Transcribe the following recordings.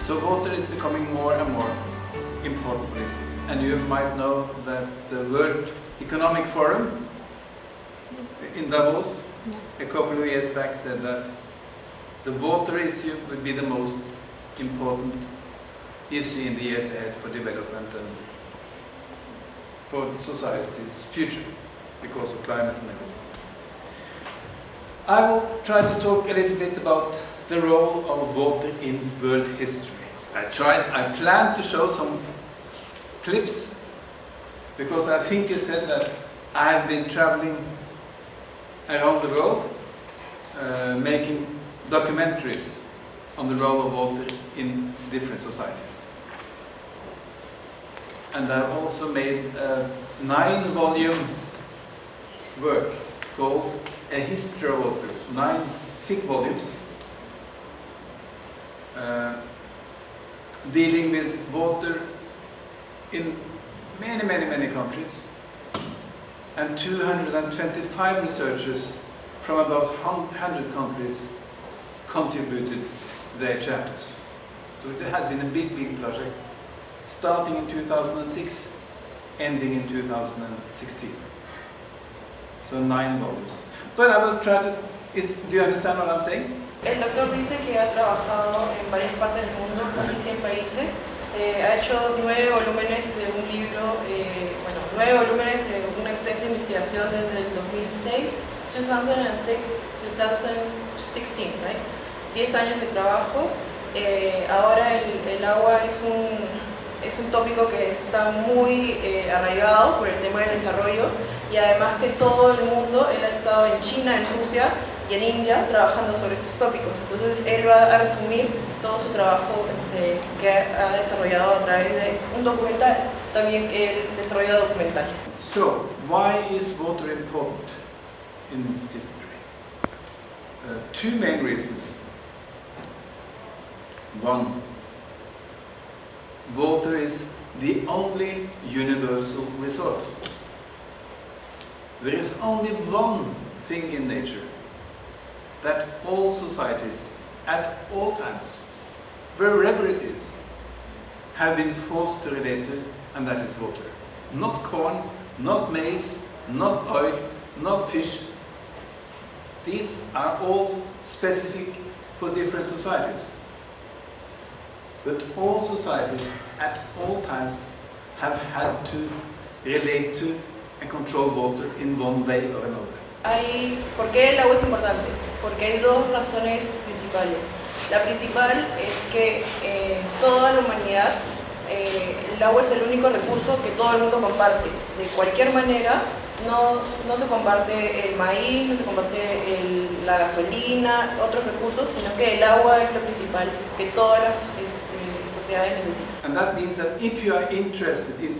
So water is becoming more and more important. And you might know that the World Economic Forum in Davos a couple of years back said that the water issue will be the most important issue in the years ahead for development and for society's future because of climate and everything. I will try to talk a little bit about the role of water in world history. I plan to show some clips because I think I said that I have been traveling around the world making documentaries on the role of water in different societies. And I've also made a 9-volume work called A History of Water, 9 thick volumes dealing with water in many countries, and 225 researchers from about 100 countries contributed their chapters. So it has been a big project, starting in 2006, ending in 2016. So 9 volumes. But I will try to, do you understand what I'm saying? El doctor dice que ha trabajado en varias partes del mundo, casi 100 países. Ha hecho 9 volúmenes de un libro, 9 volúmenes de una extensa investigación desde el 2006, 2016, right? 10 años de trabajo. Ahora el agua es un tópico que está muy arraigado por el tema del desarrollo, y además que todo el mundo, él ha estado en China, en Rusia y en India trabajando sobre estos tópicos. Entonces él va a resumir todo su trabajo que ha desarrollado a través de un documental, también que él desarrolla documentales. So, why is water important in history? 2 main reasons. One, water is the only universal resource. There is only one thing in nature that all societies, at all times, wherever it is, have been forced to relate to, and that is water. Not corn, not maize, not oil, not fish. These are all specific for different societies. But all societies, at all times, have had to relate to and control water in one way or another. ¿Por qué el agua es importante? Porque hay 2 razones principales. La principal es que toda la humanidad, el agua es el único recurso que todo el mundo comparte. De cualquier manera, no se comparte el maíz, no se comparte la gasolina, otros recursos, sino que el agua es lo principal que todas las sociedades necesitan. And that means that if you are interested in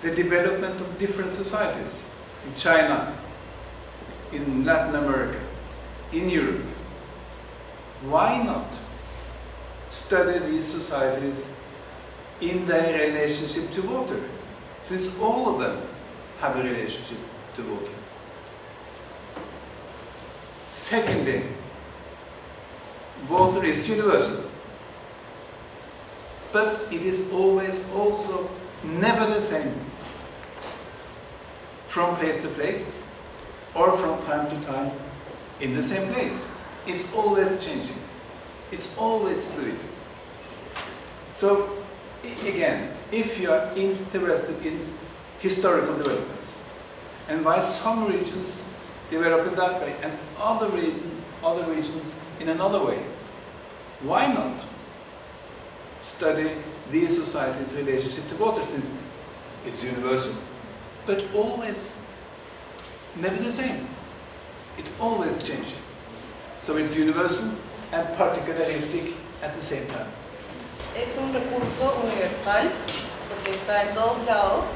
the development of different societies, in China, in Latin America, in Europe, why not study these societies in their relationship to water, since all of them have a relationship to water. Secondly, water is universal, but it is always also never the same from place to place or from time to time in the same place. It's always changing. It's always fluid. So again, if you are interested in historical developments and why some regions develop in that way and other regions in another way, why not study these societies' relationship to water, since it's universal, but always never the same. It always changes. So it's universal and particularistic at the same time. Es un recurso universal porque está en todos lados,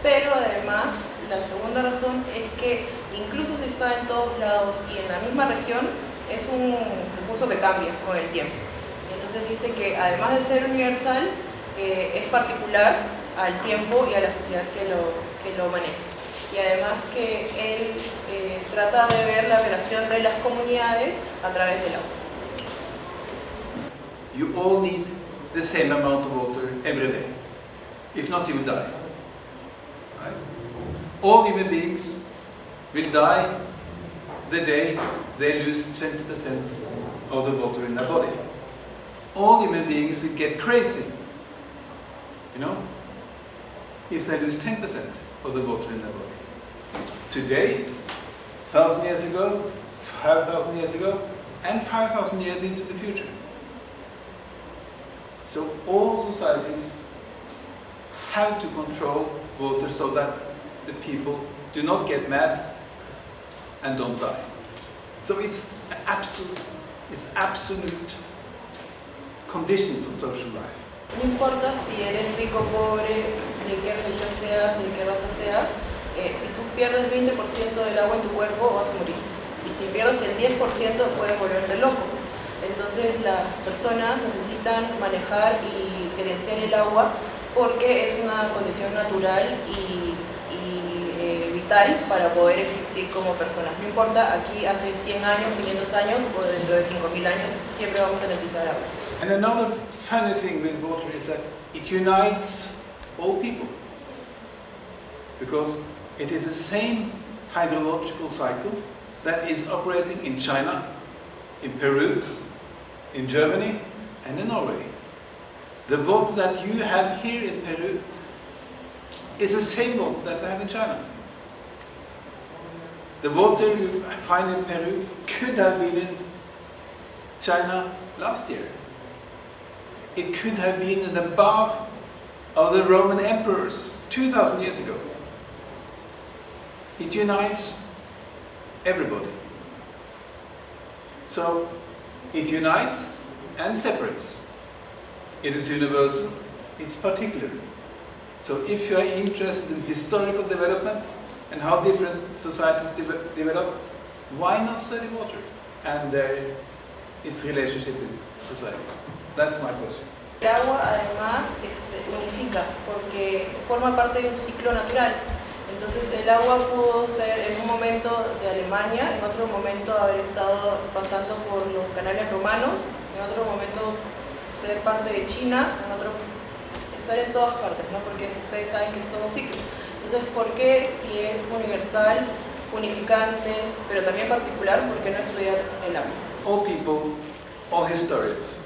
pero además la segunda razón es que incluso si está en todos lados y en la misma región, es un recurso que cambia con el tiempo. Entonces dice que además de ser universal, es particular al tiempo y a la sociedad que lo maneja. Y además que él trata de ver la relación de las comunidades a través del agua. You all need the same amount of water every day. If not, you will die. Right? All human beings will die the day they lose 20% of the water in their body. All human beings will get crazy, if they lose 10% of the water in their body. Today, 1,000 years ago, 5,000 years ago, and 5,000 years into the future. So all societies have to control water so that the people do not get mad and don't die. So it's absolute condition for social life. No importa si eres rico o pobre, de qué religión seas, de qué raza seas, si tú pierdes 20% del agua en tu cuerpo vas a morir. Y si pierdes el 10% puedes volverte loco. Entonces las personas necesitan manejar y gerenciar el agua porque es una condición natural y vital para poder existir como personas. No importa aquí hace 100 años, 500 años o dentro de 5.000 años, siempre vamos a necesitar agua. And another funny thing with water is that it unites all people. Because it is the same hydrological cycle that is operating in China, in Peru, in Germany, and in Norway. The water that you have here in Peru is the same water that I have in China. The water you find in Peru could have been in China last year. It could have been in the bath of the Roman emperors 2,000 years ago. It unites everybody. So it unites and separates. It is universal, it's particular. So if you are interested in historical development and how different societies develop, why not study water and its relationship with societies? That's my question. El agua además unifica porque forma parte de un ciclo natural. Entonces el agua pudo ser en un momento de Alemania, en otro momento haber estado pasando por los canales romanos, en otro momento ser parte de China, en otro estar en todas partes, ¿no? Porque ustedes saben que es todo un ciclo. Entonces, ¿por qué si es universal, unificante, pero también particular, por qué no estudiar el agua? All people, all historians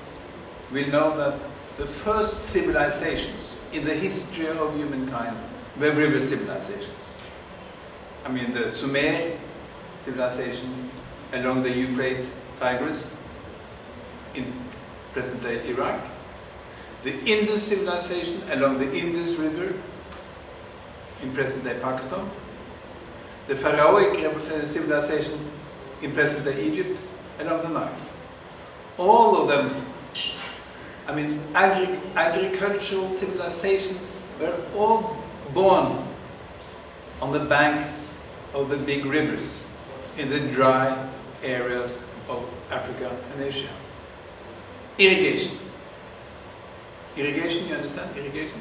will know that the first civilizations in the history of humankind were river civilizations. I mean, the Sumer civilization along the Euphrates Tigris in present-day Iraq, the Indus civilization along the Indus River in present-day Pakistan, the Pharaohic civilization in present-day Egypt along the Nile. All of them, I mean, agricultural civilizations were all born on the banks of the big rivers in the dry areas of Africa and Asia. Irrigation. Irrigation, you understand? Irrigation?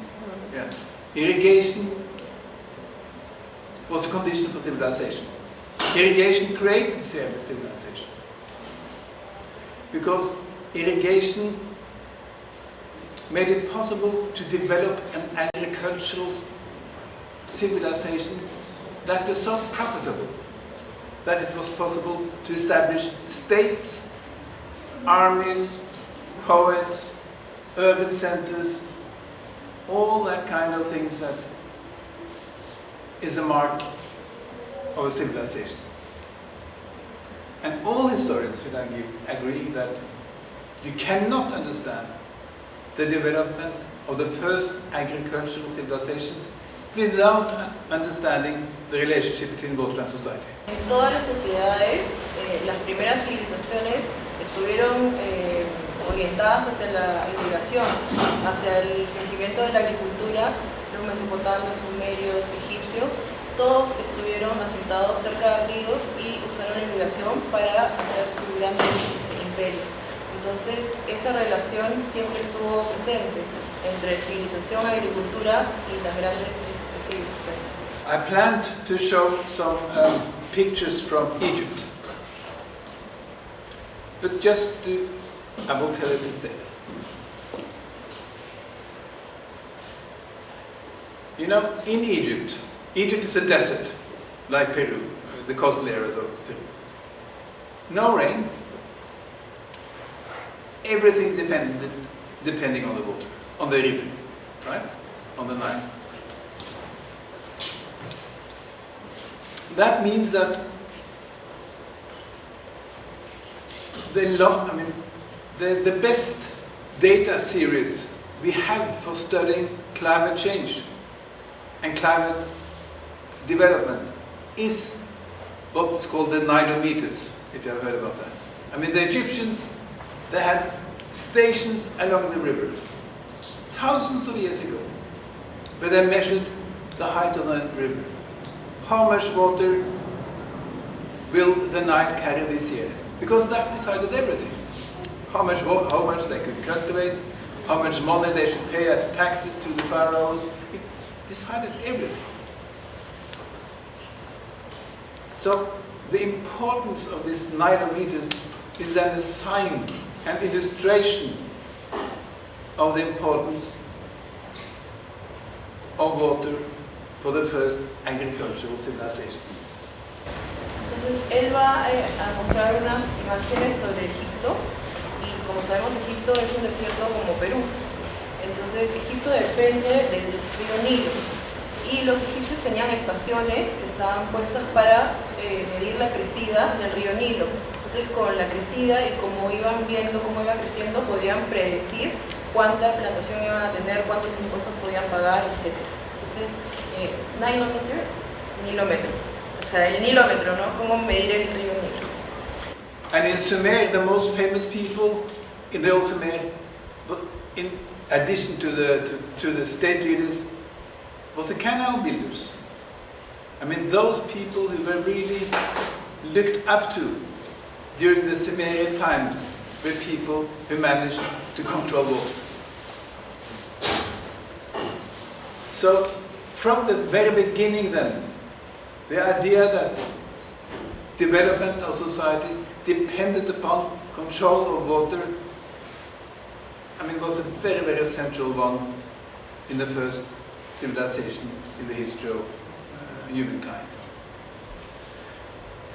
Yeah. Irrigation was a condition for civilization. Irrigation created civilization. Because irrigation made it possible to develop an agricultural civilization that was so profitable that it was possible to establish states, armies, poets, urban centers, all that kind of things that is a mark of a civilization. And all historians will agree that you cannot understand the development of the first agricultural civilizations without understanding the relationship between water and society. En todas las sociedades, las primeras civilizaciones estuvieron orientadas hacia la irrigación, hacia el surgimiento de la agricultura. Los mesopotamios, sumerios, egipcios, todos estuvieron asentados cerca de ríos y usaron la irrigación para hacer sus grandes imperios. Entonces, esa relación siempre estuvo presente entre civilización, agricultura y las grandes civilizaciones. I planned to show some pictures from Egypt, but I will tell it instead. You know, in Egypt, Egypt is a desert, like Peru, the coastal areas of Peru. No rain, everything depending on the water, on the river, right? On the Nile. That means that the best data series we have for studying climate change and climate development is what is called the Nilometers, if you have heard about that. I mean, the Egyptians, they had stations along the river thousands of years ago, where they measured the height of the river. How much water will the Nile carry this year? Because that decided everything. How much they could cultivate, how much money they should pay as taxes to the pharaohs. It decided everything. So the importance of these Nilometers is then a sign and illustration of the importance of water for the first agricultural civilizations. Entonces él va a mostrar unas imágenes sobre Egipto, y como sabemos Egipto es un desierto como Perú. Entonces Egipto depende del río Nilo, y los egipcios tenían estaciones que estaban puestas para medir la crecida del río Nilo. Entonces con la crecida y como iban viendo cómo iba creciendo, podían predecir cuánta plantación iban a tener, cuántos impuestos podían pagar, etc. Entonces, nilómetro. O sea, el nilómetro, ¿no? Cómo medir el río Nilo. And in Sumer, the most famous people in the old Sumer, in addition to the state leaders, was the canal builders. I mean, those people who were really looked up to during the Sumerian times were people who managed to control water. So, from the very beginning then, the idea that development of societies depended upon control of water, I mean, was a very, very central one in the first civilization in the history of humankind.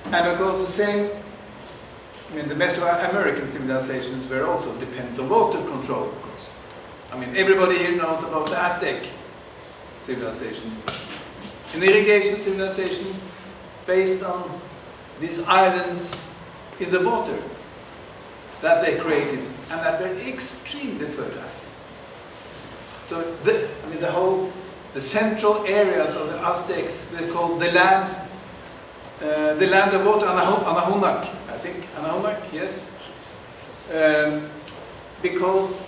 And of course the same, I mean, the Mesoamerican civilizations were also dependent on water control, of course. I mean, everybody here knows about the Aztec civilization. An irrigation civilization based on these islands in the water that they created and that were extremely fertile. So the central areas of the Aztecs were called the land of water, Anahuac, I think, Anahuac, yes, because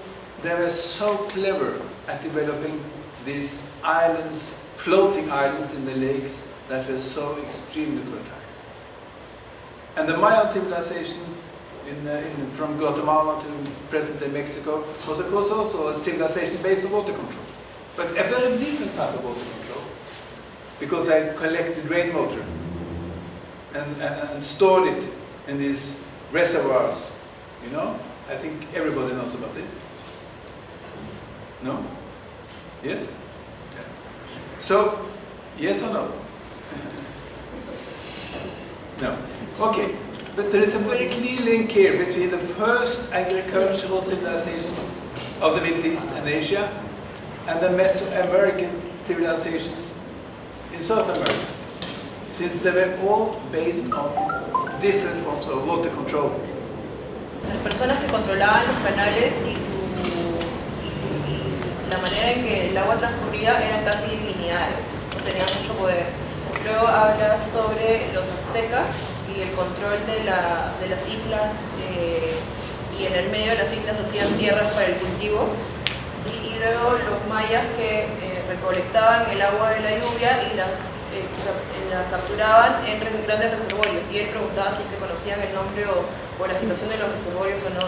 they were so clever at developing these islands, floating islands in the lakes that were so extremely fertile. And the Maya civilization from Guatemala to present-day Mexico was of course also a civilization based on water control, but a very different type of water control, because they collected rainwater and stored it in these reservoirs. You know, I think everybody knows about this. No? Yes? So, yes or no? No. Okay. But there is a very clear link here between the first agricultural civilizations of the Middle East and Asia and the Mesoamerican civilizations in South America, since they were all based on different forms of water control. Las personas que controlaban los canales y la manera en que el agua transcurría eran casi lineales, no tenían mucho poder. Luego habla sobre los aztecas y el control de las islas, y en el medio de las islas hacían tierras para el cultivo, ¿sí? Y luego los mayas que recolectaban el agua de la lluvia y la capturaban en grandes reservorios, y él preguntaba si es que conocían el nombre o la situación de los reservorios o no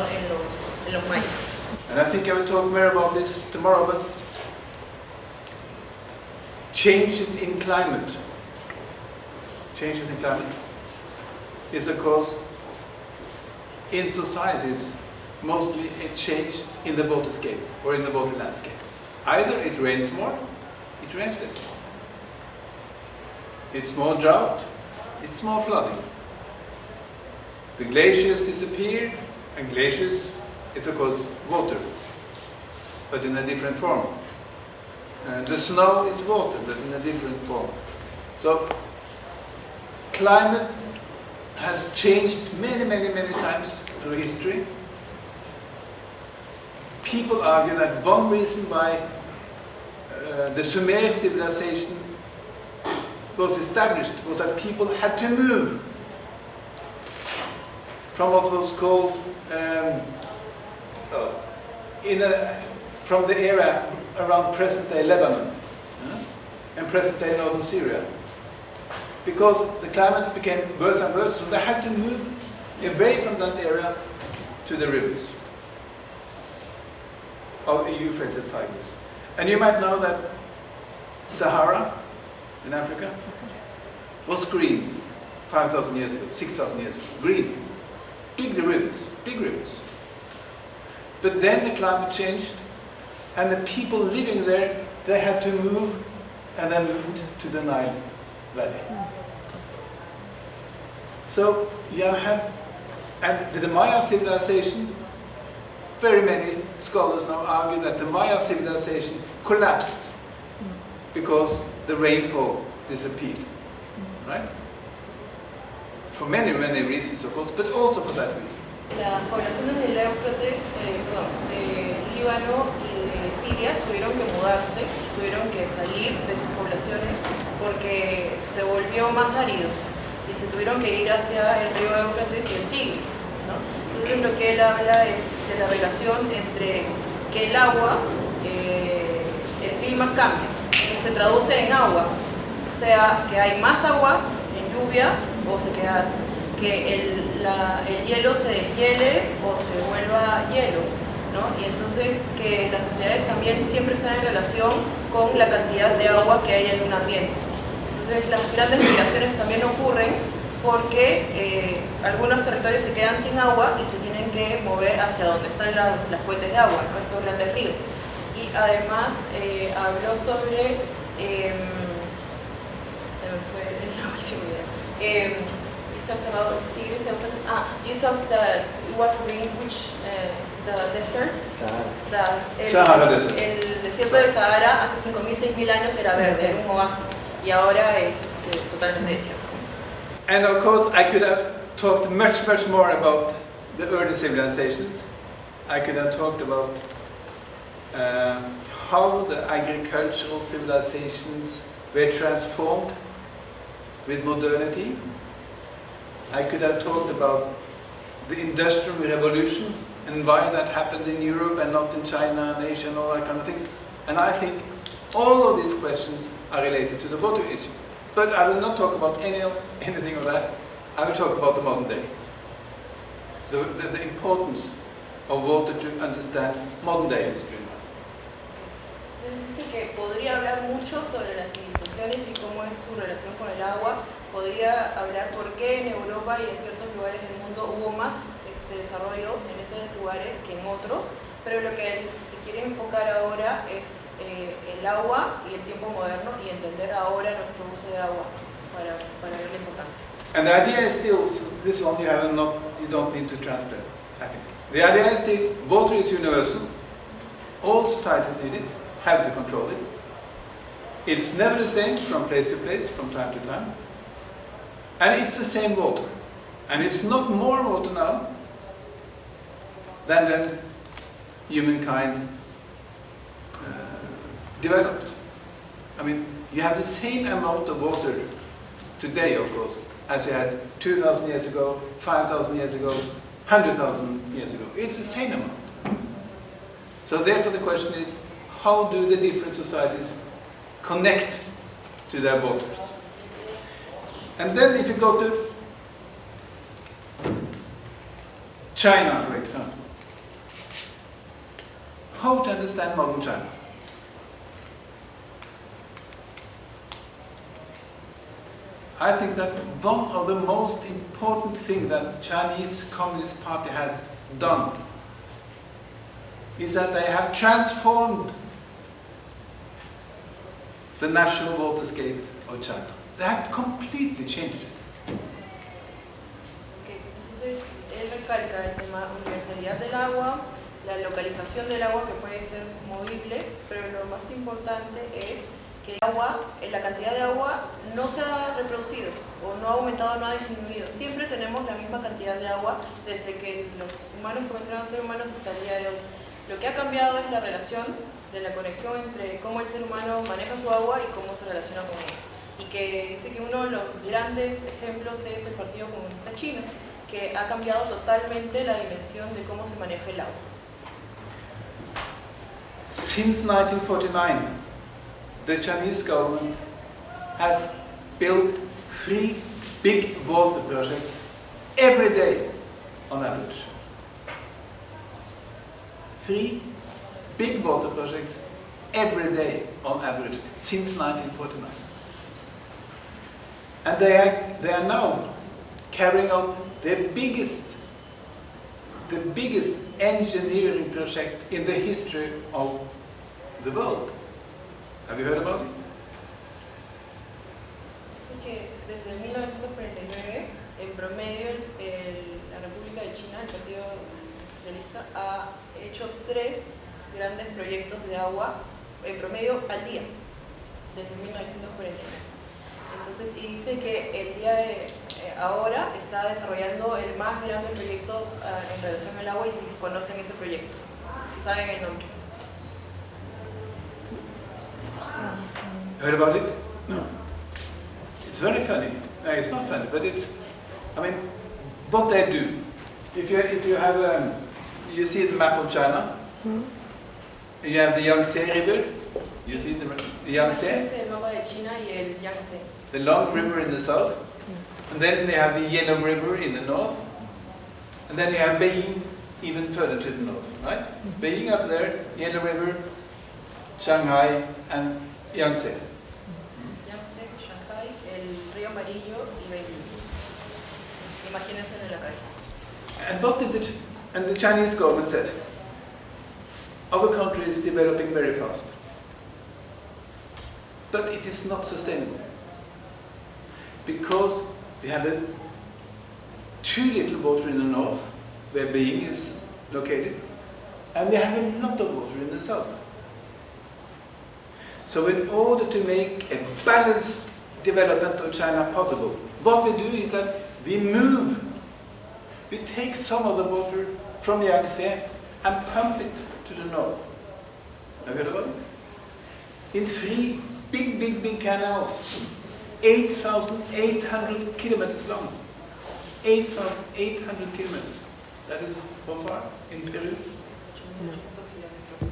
en los mayas. And I think I will talk more about this tomorrow, but changes in climate is, of course, in societies, mostly a change in the waterscape or in the water landscape. Either it rains more, it rains less. It's more drought, it's more flooding. The glaciers disappeared, and glaciers is of course water, but in a different form. And the snow is water, but in a different form. So climate has changed many, many, many times through history. People argue that one reason why the Sumer civilization was established was that people had to move from what was called from the area around present-day Lebanon and present-day northern Syria, because the climate became worse and worse, so they had to move away from that area to the rivers of the Euphrates and Tigris. And you might know that Sahara in Africa was green 5,000 years ago, 6,000 years ago, green. Big rivers, big rivers. But then the climate changed, and the people living there, they had to move, and they moved to the Nile Valley. So you had, and the Maya civilization, very many scholars now argue that the Maya civilization collapsed because the rainfall disappeared, right? For many, many reasons, of course, but also for that reason. Las poblaciones del Éufrates, de Líbano y de Siria tuvieron que mudarse, tuvieron que salir de sus poblaciones porque se volvió más árido y se tuvieron que ir hacia el río Éufrates y el Tigris, ¿no? Entonces lo que él habla es de la relación entre que el agua, el clima cambia, entonces se traduce en agua, o sea que hay más agua en lluvia o se queda, que el hielo se deshiele o se vuelva hielo, ¿no? Y entonces que las sociedades también siempre están en relación con la cantidad de agua que hay en un ambiente. Entonces las grandes migraciones también ocurren porque algunos territorios se quedan sin agua y se tienen que mover hacia donde están las fuentes de agua, ¿no? Estos grandes ríos. Y además habló sobre, se me fue la última idea. You talked about Tigris and Euphrates. You talked that it was green, which the desert, Sahara Desert. El desierto de Sahara hace 5.000, 6.000 años era verde, era un oasis, y ahora es totalmente desierto. And of course, I could have talked much, much more about the early civilizations. I could have talked about how the agricultural civilizations were transformed with modernity. I could have talked about the Industrial Revolution and why that happened in Europe and not in China and Asia and all that kind of things. And I think all of these questions are related to the water issue. But I will not talk about anything of that. I will talk about the modern day. The importance of water to understand modern day history. Entonces dice que podría hablar mucho sobre las civilizaciones y cómo es su relación con el agua. Podría hablar por qué en Europa y en ciertos lugares del mundo hubo más desarrollo en esos lugares que en otros, pero lo que él se quiere enfocar ahora es el agua y el tiempo moderno y entender ahora nuestro uso de agua para ver la importancia. And the idea is still, this one you don't need to translate, I think. The idea is still, water is universal. All societies need it, have to control it. It's never the same from place to place, from time to time. And it's the same water. And it's not more water now than when humankind developed. I mean, you have the same amount of water today, of course, as you had 2,000 years ago, 5,000 years ago, 100,000 years ago. It's the same amount. So therefore the question is, how do the different societies connect to their waters? And then if you go to China, for example, how to understand modern China? I think that one of the most important things that Chinese Communist Party has done is that they have transformed the national waterscape of China. They have completely changed it. Okay. Entonces, él recalca el tema universalidad del agua, la localización del agua que puede ser movible, pero lo más importante es que el agua, la cantidad de agua no se ha reproducido o no ha aumentado, no ha disminuido. Siempre tenemos la misma cantidad de agua desde que los humanos comenzaron a ser humanos hasta el día de hoy. Lo que ha cambiado es la relación de la conexión entre cómo el ser humano maneja su agua y cómo se relaciona con ella. Y que dice que uno de los grandes ejemplos es el Partido Comunista Chino, que ha cambiado totalmente la dimensión de cómo se maneja el agua. Since 1949, the Chinese government has built 3 big water projects every day on average. 3 big water projects every day on average since 1949. And they are now carrying out the biggest engineering project in the history of the world. Have you heard about it? Dice que desde 1949, en promedio, la República de China, el Partido Socialista, ha hecho 3 grandes proyectos de agua en promedio al día, desde 1949. Entonces, y dice que el día de ahora está desarrollando el más grande proyecto en relación al agua, y si conocen ese proyecto, si saben el nombre. Heard about it? No. It's very funny. No, it's not funny, but it's, I mean, what they do. If you have, you see the map of China, you have the Yangtze River, you see the Yangtze, Es el mapa de China y el Yangtze. the long river in the south, and then they have the Yellow River in the north, and then you have Beijing even further to the north, right? Beijing up there, Yellow River, Shanghai, and Yangtze. Yangtze, Shanghai, el río Amarillo y Beijing. Imagínense en la cabeza. And what did the Chinese government said? Our country is developing very fast, but it is not sustainable because we have too little water in the north, where Beijing is located, and we have a lot of water in the south. So in order to make a balanced development of China possible, what we do is that we take some of the water from the Yangtze and pump it to the north. Have you heard about it? In 3 big canals, 8,800 kilometers long. 8,800 kilometers. That is how far? In Peru? 800 kilómetros.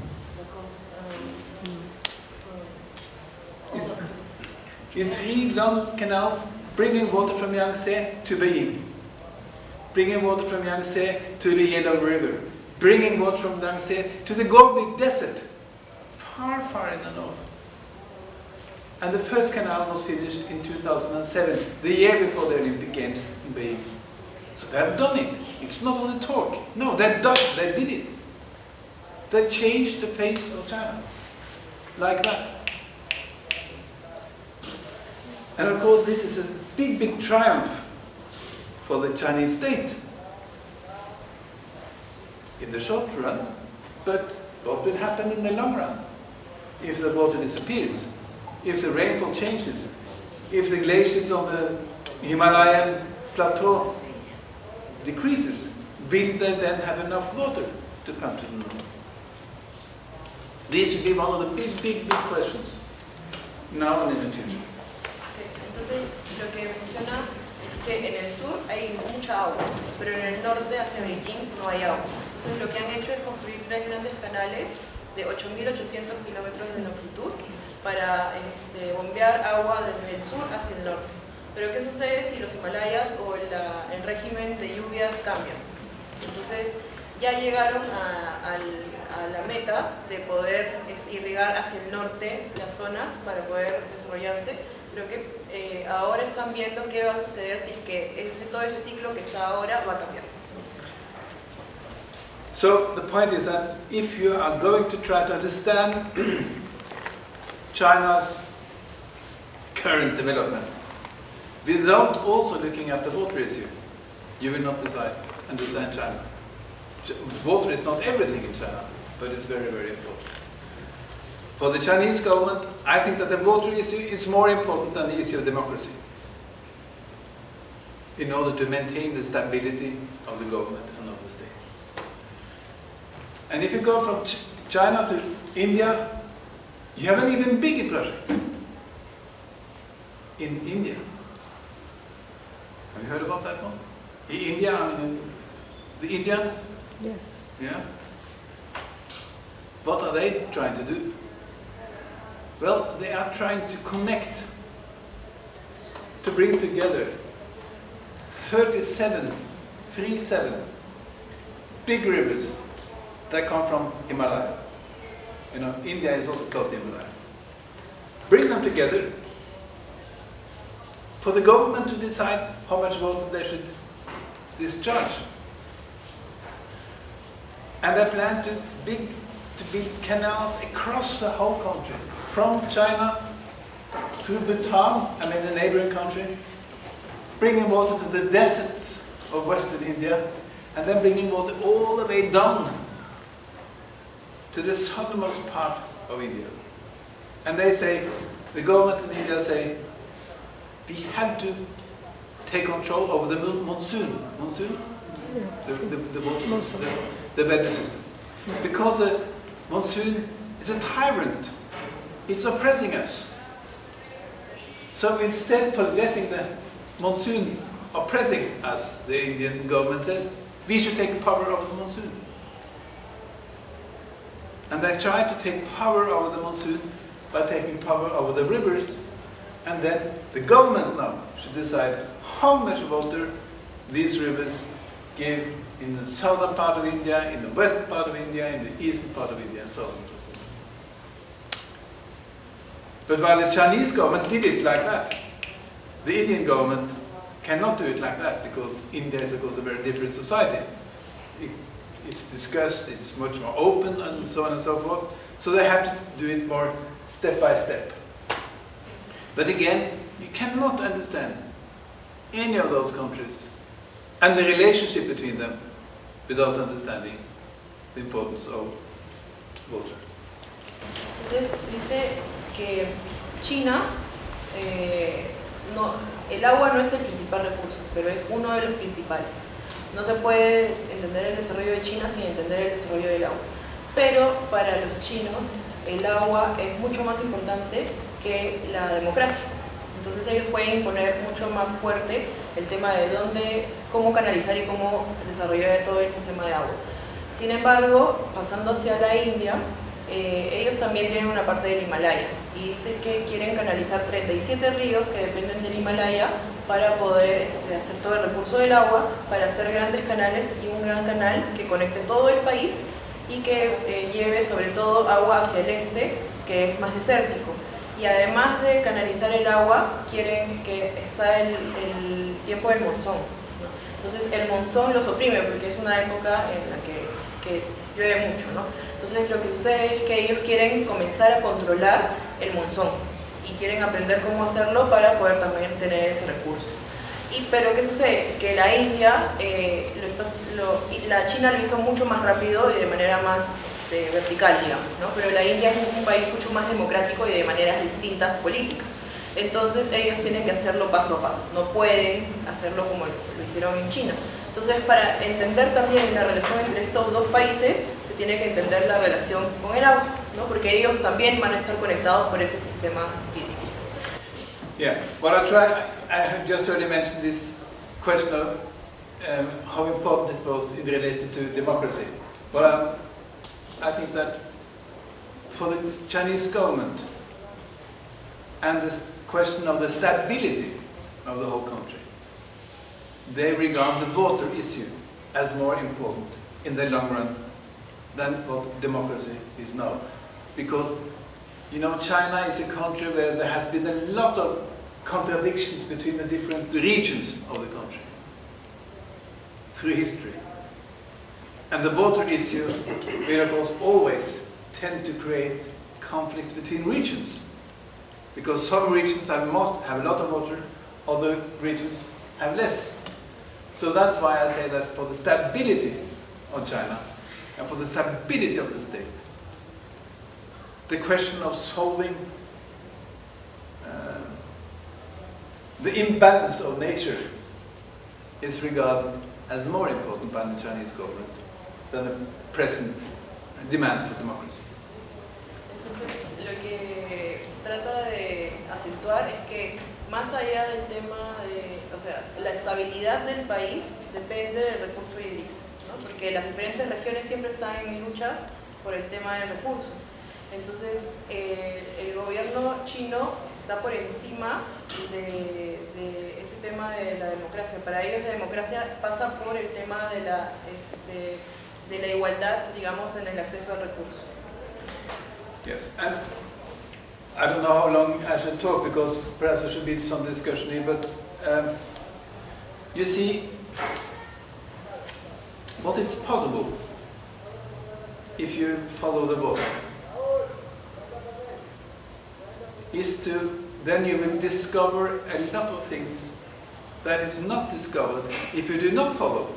In 3 long canals, bringing water from Yangtze to Beijing, bringing water from Yangtze to the Yellow River, bringing water from Yangtze to the Gobi Desert, far in the north. And the first canal was finished in 2007, the year before the Olympic Games in Beijing. So they have done it. It's not only talk. No, they did it. They changed the face of China, like that. And of course, this is a big triumph for the Chinese state in the short run. But what will happen in the long run if the water disappears, if the rainfall changes, if the glaciers on the Himalayan plateau decreases? Will they then have enough water to come to the north? This should be one of the big questions now and in the future. Entonces, lo que menciona es que en el sur hay mucha agua, pero en el norte, hacia Beijing, no hay agua. Entonces, lo que han hecho es construir 3 grandes canales de 8.800 kilómetros de longitud para bombear agua desde el sur hacia el norte. Pero ¿qué sucede si los Himalayas o el régimen de lluvias cambian? Entonces, ya llegaron a la meta de poder irrigar hacia el norte las zonas para poder desarrollarse. Lo que ahora están viendo qué va a suceder si es que todo ese ciclo que está ahora va a cambiar. So the point is that if you are going to try to understand China's current development, without also looking at the water issue, you will not understand China. Water is not everything in China, but it's very, very important. For the Chinese government, I think that the water issue is more important than the issue of democracy, in order to maintain the stability of the government and of the state. And if you go from China to India, you have an even bigger project in India. Have you heard about that one? India, I mean, the Indian? Yes. Yeah. What are they trying to do? Well, they are trying to connect, to bring together 37 big rivers that come from Himalaya. You know, India is also close to Himalaya. Bring them together for the government to decide how much water they should discharge. And they plan to build canals across the whole country, from China to Bhutan, I mean the neighboring country, bringing water to the deserts of Western India, and then bringing water all the way down to the southernmost part of India. And they say, the government in India say, we have to take control over the monsoon. Monsoon? The water system, the weather system. Because the monsoon is a tyrant. It's oppressing us. So instead of letting the monsoon oppressing us, the Indian government says, we should take power over the monsoon. And they try to take power over the monsoon by taking power over the rivers, and then the government now should decide how much water these rivers give in the southern part of India, in the western part of India, in the eastern part of India, and so on and so forth. But while the Chinese government did it like that, the Indian government cannot do it like that, because India is, of course, a very different society. It's discussed, it's much more open, and so on and so forth. So they have to do it more step by step. But again, you cannot understand any of those countries and the relationship between them without understanding the importance of water. Entonces dice que China, el agua no es el principal recurso, pero es uno de los principales. No se puede entender el desarrollo de China sin entender el desarrollo del agua. Pero para los chinos el agua es mucho más importante que la democracia. Entonces ellos pueden imponer mucho más fuerte el tema de cómo canalizar y cómo desarrollar todo el sistema de agua. Sin embargo, pasando hacia la India, ellos también tienen una parte del Himalaya y dice que quieren canalizar 37 ríos que dependen del Himalaya para poder hacer todo el recurso del agua, para hacer grandes canales y un gran canal que conecte todo el país y que lleve sobre todo agua hacia el este, que es más desértico. Y además de canalizar el agua, quieren que está el tiempo del monzón, ¿no? Entonces el monzón los oprime porque es una época en la que llueve mucho, ¿no? Entonces lo que sucede es que ellos quieren comenzar a controlar el monzón y quieren aprender cómo hacerlo para poder también tener ese recurso. Pero ¿qué sucede? Que la India, la China lo hizo mucho más rápido y de manera más vertical, digamos, ¿no? Pero la India es un país mucho más democrático y de maneras distintas políticas. Entonces ellos tienen que hacerlo paso a paso, no pueden hacerlo como lo hicieron en China. Entonces para entender también la relación entre estos dos países, se tiene que entender la relación con el agua, ¿no? Porque ellos también van a estar conectados por ese sistema hídrico. Yeah, I have just already mentioned this question of how important it was in relation to democracy. But I think that for the Chinese government and this question of the stability of the whole country, they regard the water issue as more important in the long run than what democracy is now. Because, you know, China is a country where there has been a lot of contradictions between the different regions of the country through history. And the water issue will, of course, always tend to create conflicts between regions. Because some regions have a lot of water, other regions have less. So that's why I say that for the stability of China and for the stability of the state, the question of solving the imbalance of nature is regarded as more important by the Chinese government than the present demands for democracy. Entonces, lo que trata de acentuar es que más allá del tema de, o sea, la estabilidad del país depende del recurso hídrico, ¿no? Porque las diferentes regiones siempre están en luchas por el tema del recurso. Entonces, el gobierno chino está por encima de ese tema de la democracia. Para ellos la democracia pasa por el tema de la igualdad, digamos, en el acceso al recurso. Yes, and I don't know how long I should talk because perhaps there should be some discussion here, but you see, what is possible if you follow the water is to, then you will discover a lot of things that is not discovered if you do not follow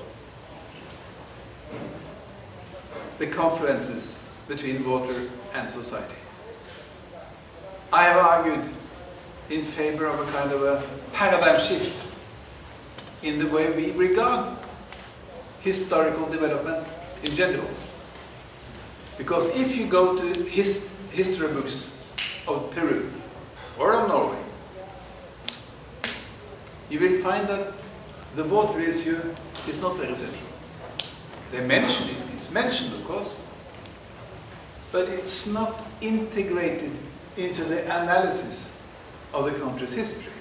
the confluences between water and society. I have argued in favor of a kind of a paradigm shift in the way we regard historical development in general. Because if you go to history books of Peru or of Norway, you will find that the water issue is not very central. They mention it, it's mentioned of course, but it's not integrated into the analysis of the country's history.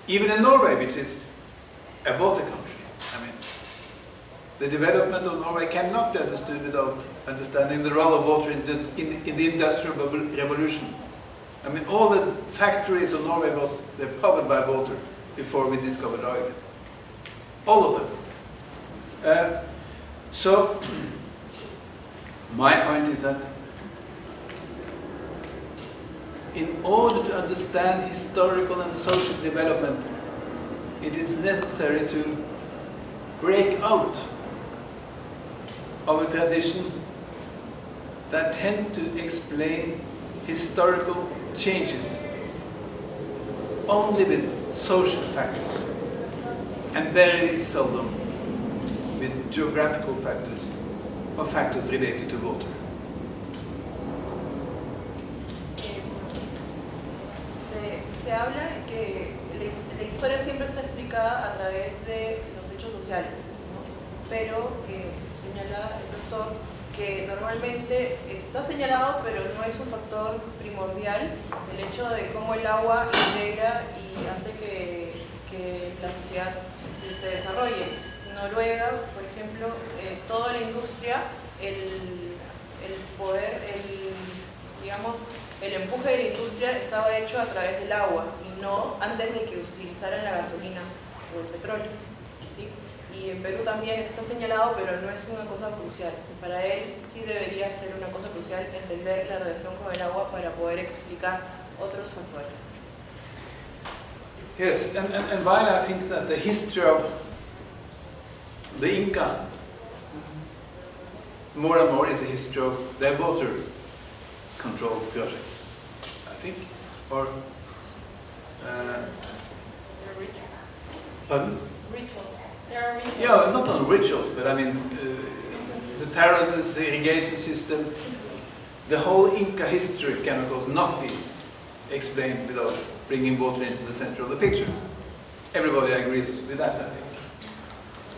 Even in Norway, which is a water country, I mean, the development of Norway cannot be understood without understanding the role of water in the Industrial Revolution. I mean, all the factories of Norway were powered by water before we discovered oil. All of them. So, my point is that in order to understand historical and social development, it is necessary to break out of a tradition that tend to explain historical changes only with social factors and very seldom with geographical factors or factors related to water. Se habla que la historia siempre está explicada a través de los hechos sociales, ¿no? Pero que señala el doctor que normalmente está señalado, pero no es un factor primordial el hecho de cómo el agua integra y hace que la sociedad se desarrolle. En Noruega, por ejemplo, toda la industria, el poder, digamos, el empuje de la industria estaba hecho a través del agua y no antes de que utilizaran la gasolina o el petróleo, ¿sí? Y en Perú también está señalado, pero no es una cosa crucial. Para él sí debería ser una cosa crucial entender la relación con el agua para poder explicar otros factores. Yes, and while I think that the history of the Inca more and more is a history of their water control projects, I think, or Rituals. pardon? Rituals. There are rituals. Yeah, not on rituals, but I mean the terraces, the irrigation system, the whole Inca history can of course not be explained without bringing water into the center of the picture. Everybody agrees with that, I think.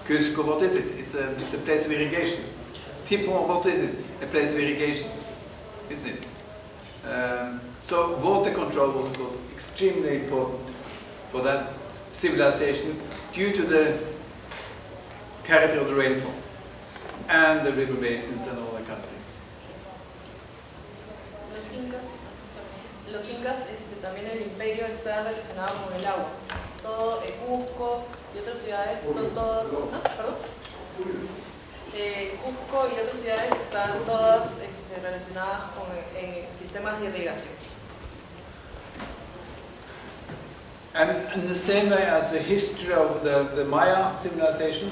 Cusco, what is it? It's a place of irrigation. Tipon, what is it? A place of irrigation, isn't it? So water control was of course extremely important for that civilization due to the character of the rainfall and the river basins and all that kind of things. Los incas, también el imperio está relacionado con el agua. Todo Cusco y otras ciudades son todas, ¿no? ¿Perdón? Cusco y otras ciudades están todas relacionadas con sistemas de irrigación. And in the same way as the history of the Maya civilization,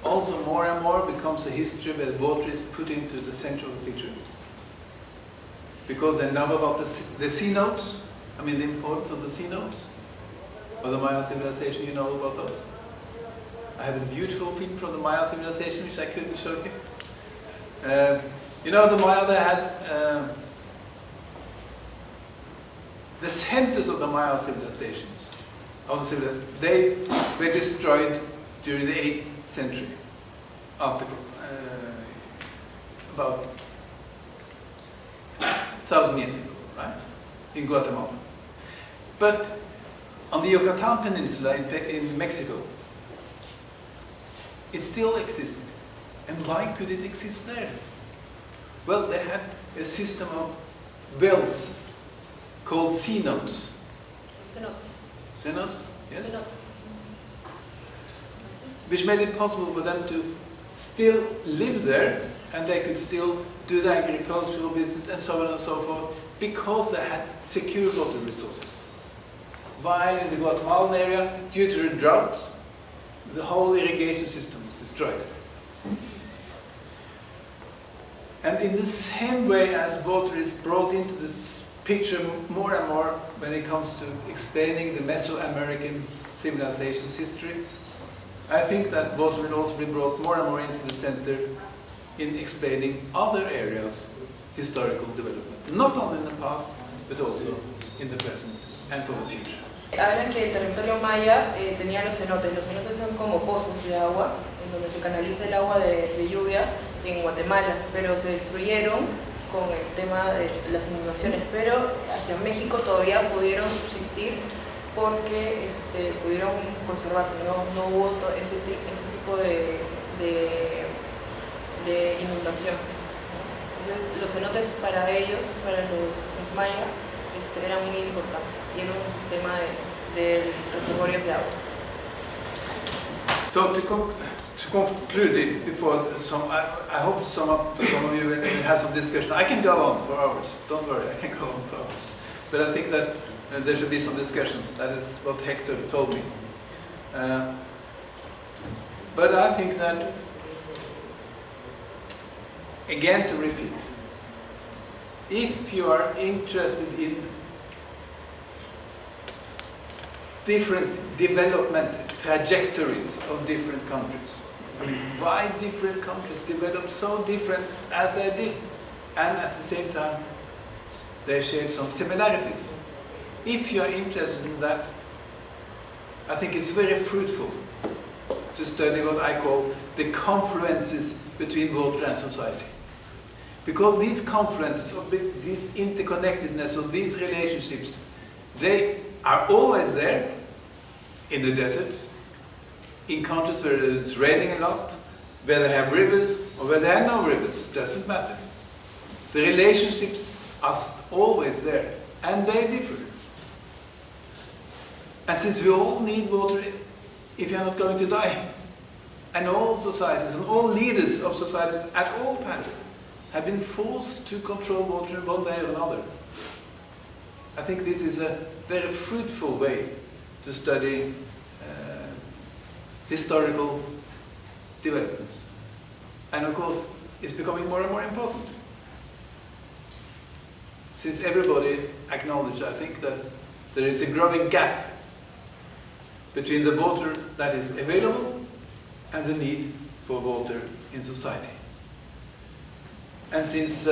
also more and more becomes a history where water is put into the center of the picture. Because they know about the sea notes, I mean the importance of the sea notes of the Maya civilization, you know about those. I had a beautiful film from the Maya civilization which I couldn't show you. You know, the Maya, they had the centers of the Maya civilizations. They were destroyed during the 8th century, after about 1,000 years ago, right? In Guatemala. But on the Yucatan Peninsula in Mexico, it still existed. And why could it exist there? Well, they had a system of wells called cenotes. Cenotes. Cenotes? Yes. Cenotes. Which made it possible for them to still live there, and they could still do the agricultural business and so on and so forth, because they had secure water resources. While in the Guatemalan area, due to the drought, the whole irrigation system was destroyed. And in the same way as water is brought into this picture more and more when it comes to explaining the Mesoamerican civilization's history, I think that water will also be brought more and more into the center in explaining other areas' historical development. Not only in the past, but also in the present and for the future. Hablan que el territorio maya tenía los cenotes. Los cenotes son como pozos de agua, en donde se canaliza el agua de lluvia en Guatemala, pero se destruyeron con el tema de las inundaciones. Pero hacia México todavía pudieron subsistir porque pudieron conservarse, no hubo ese tipo de inundación. Entonces los cenotes para ellos, para los mayas, eran muy importantes y eran un sistema de reservorios de agua. So to conclude, before I hope some of you will have some discussion. I can go on for hours. Don't worry, I can go on for hours. But I think that there should be some discussion. That is what Hector told me. But I think that, again to repeat, if you are interested in different development trajectories of different countries, I mean, why different countries developed so different as they did, and at the same time they shared some similarities. If you are interested in that, I think it's very fruitful to study what I call the confluences between water and society. Because these confluences, of this interconnectedness of these relationships, they are always there in the desert, in countries where it's raining a lot, where they have rivers or where they have no rivers, it doesn't matter. The relationships are always there, and they differ. And since we all need water if you're not going to die, and all societies and all leaders of societies at all times have been forced to control water in one way or another, I think this is a very fruitful way to study historical developments. And of course, it's becoming more and more important. Since everybody acknowledges, I think, that there is a growing gap between the water that is available and the need for water in society. And since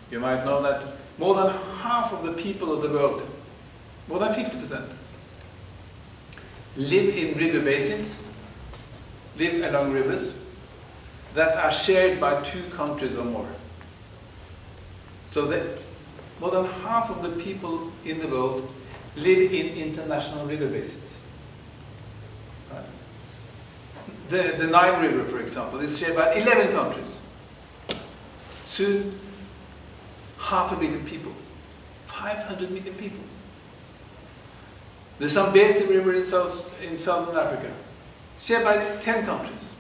you might know that more than half of the people of the world, more than 50%, live in river basins, live along rivers that are shared by 2 countries or more. So that more than half of the people in the world live in international river basins. Right? The Nile River, for example, is shared by 11 countries. Soon, 500 million people, 500 million people. The Zambezi River in southern Africa, shared by 10 countries,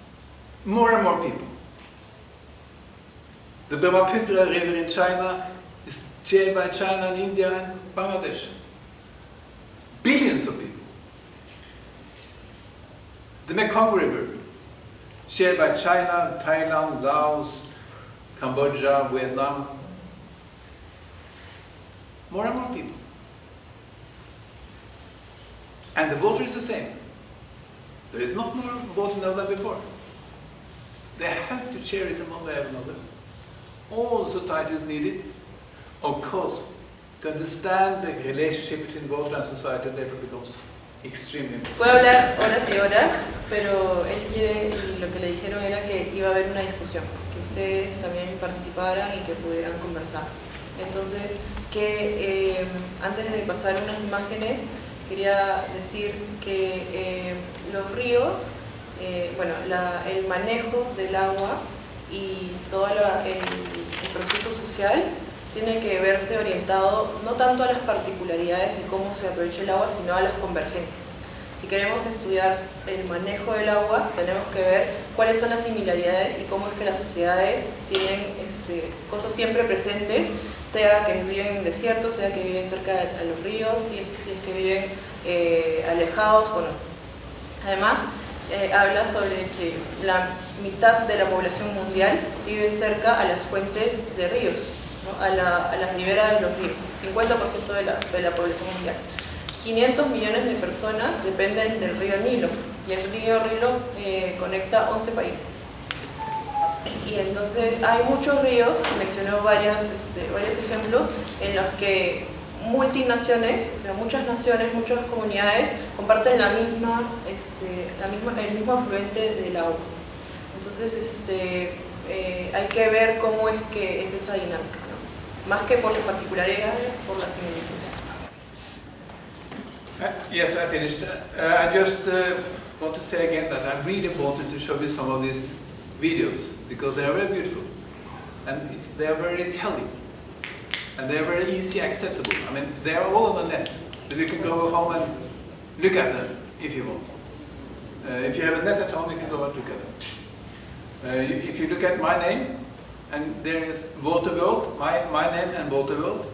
more and more people. The Brahmaputra River in China is shared by China and India and Bangladesh. millions of people. The Mekong River, shared by China, Thailand, Laos, Cambodia, Vietnam, more and more people. And the water is the same. There is not more water now than before. They have to share it among one another. All societies need it. Of course, to understand the relationship between water and society therefore becomes extremely important. Puedo hablar horas y horas, pero él quiere, y lo que le dijeron era que iba a haber una discusión, que ustedes también participaran y que pudieran conversar. Entonces, antes de pasar unas imágenes, quería decir que los ríos, el manejo del agua y todo el proceso social tiene que verse orientado no tanto a las particularidades de cómo se aprovecha el agua, sino a las convergencias. Si queremos estudiar el manejo del agua, tenemos que ver cuáles son las similaridades y cómo es que las sociedades tienen cosas siempre presentes, sea que viven en desiertos, sea que viven cerca de los ríos, si es que viven alejados o no. Además, habla sobre que la mitad de la población mundial vive cerca a las fuentes de ríos, ¿no? a las riberas de los ríos, 50% de la población mundial. 500 millones de personas dependen del río Nilo, y el río Nilo conecta 11 países. Y entonces hay muchos ríos, mencionó varios ejemplos, en los que multinaciones, o sea, muchas naciones, muchas comunidades comparten el mismo afluente del agua. Entonces hay que ver cómo es que es esa dinámica, ¿no? Más que por las particularidades, por las similitudes. Yes, I finished. I just want to say again that I really wanted to show you some of these videos because they are very beautiful and they are very telling and they are very easy accessible. I mean, they are all on the net, so you can go home and look at them if you want. If you have a net at home, you can go and look at them. If you look at my name, and there is Waterworld, my name and Waterworld,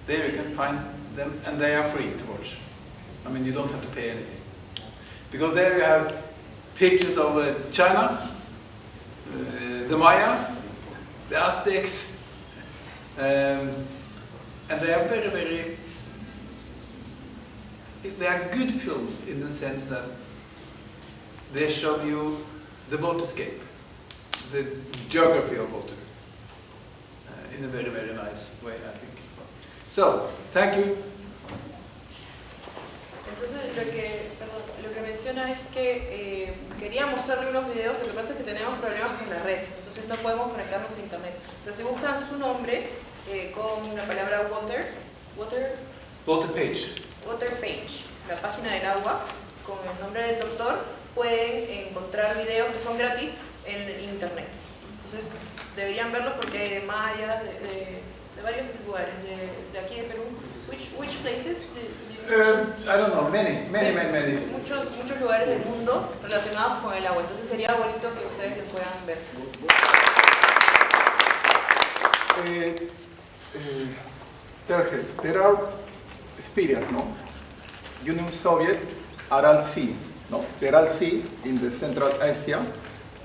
there you can find them and they are free to watch. I mean, you don't have to pay anything. Because there you have pictures of China, the Maya, the Aztecs, and they are they are good films in the sense that they show you the waterscape, the geography of water, in a very, very nice way, I think. So, thank you. Entonces lo que menciona es que quería mostrarle unos videos. Lo que pasa es que tenemos problemas con la red, entonces no podemos conectarnos a internet. Pero si buscan su nombre con la palabra water page, la página del agua, con el nombre del doctor, pueden encontrar videos que son gratis en internet. Entonces deberían verlos porque hay de mayas, de varios lugares, de aquí de Perú. Which places? I don't know, many. Muchos lugares del mundo relacionados con el agua, entonces sería bonito que ustedes lo puedan ver. There are experience, no? Union Soviet, Aral Sea, no? The Aral Sea in the Central Asia.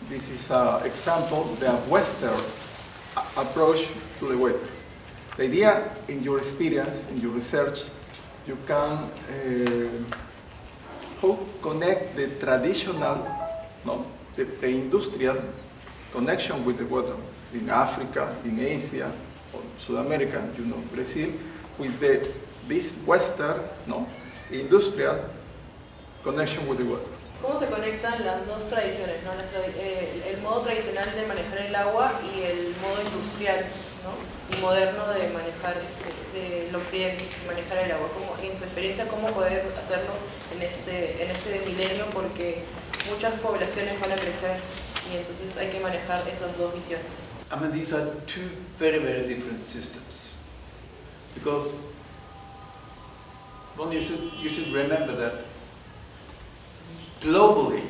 This is an example of the Western approach to the West. The idea, in your experience, in your research, you can connect the traditional, no, the industrial connection with the water in Africa, in Asia, or South America, you know, Brazil, with this Western, no, industrial connection with the water. ¿Cómo se conectan las dos tradiciones, ¿no? El modo tradicional de manejar el agua y el modo industrial, ¿no? Y moderno de manejar del occidente, manejar el agua? Como, en su experiencia, ¿cómo poder hacerlo en este milenio? Porque muchas poblaciones van a crecer y entonces hay que manejar esas dos visiones. I mean, these are two very, very different systems. Because one, you should remember that globally,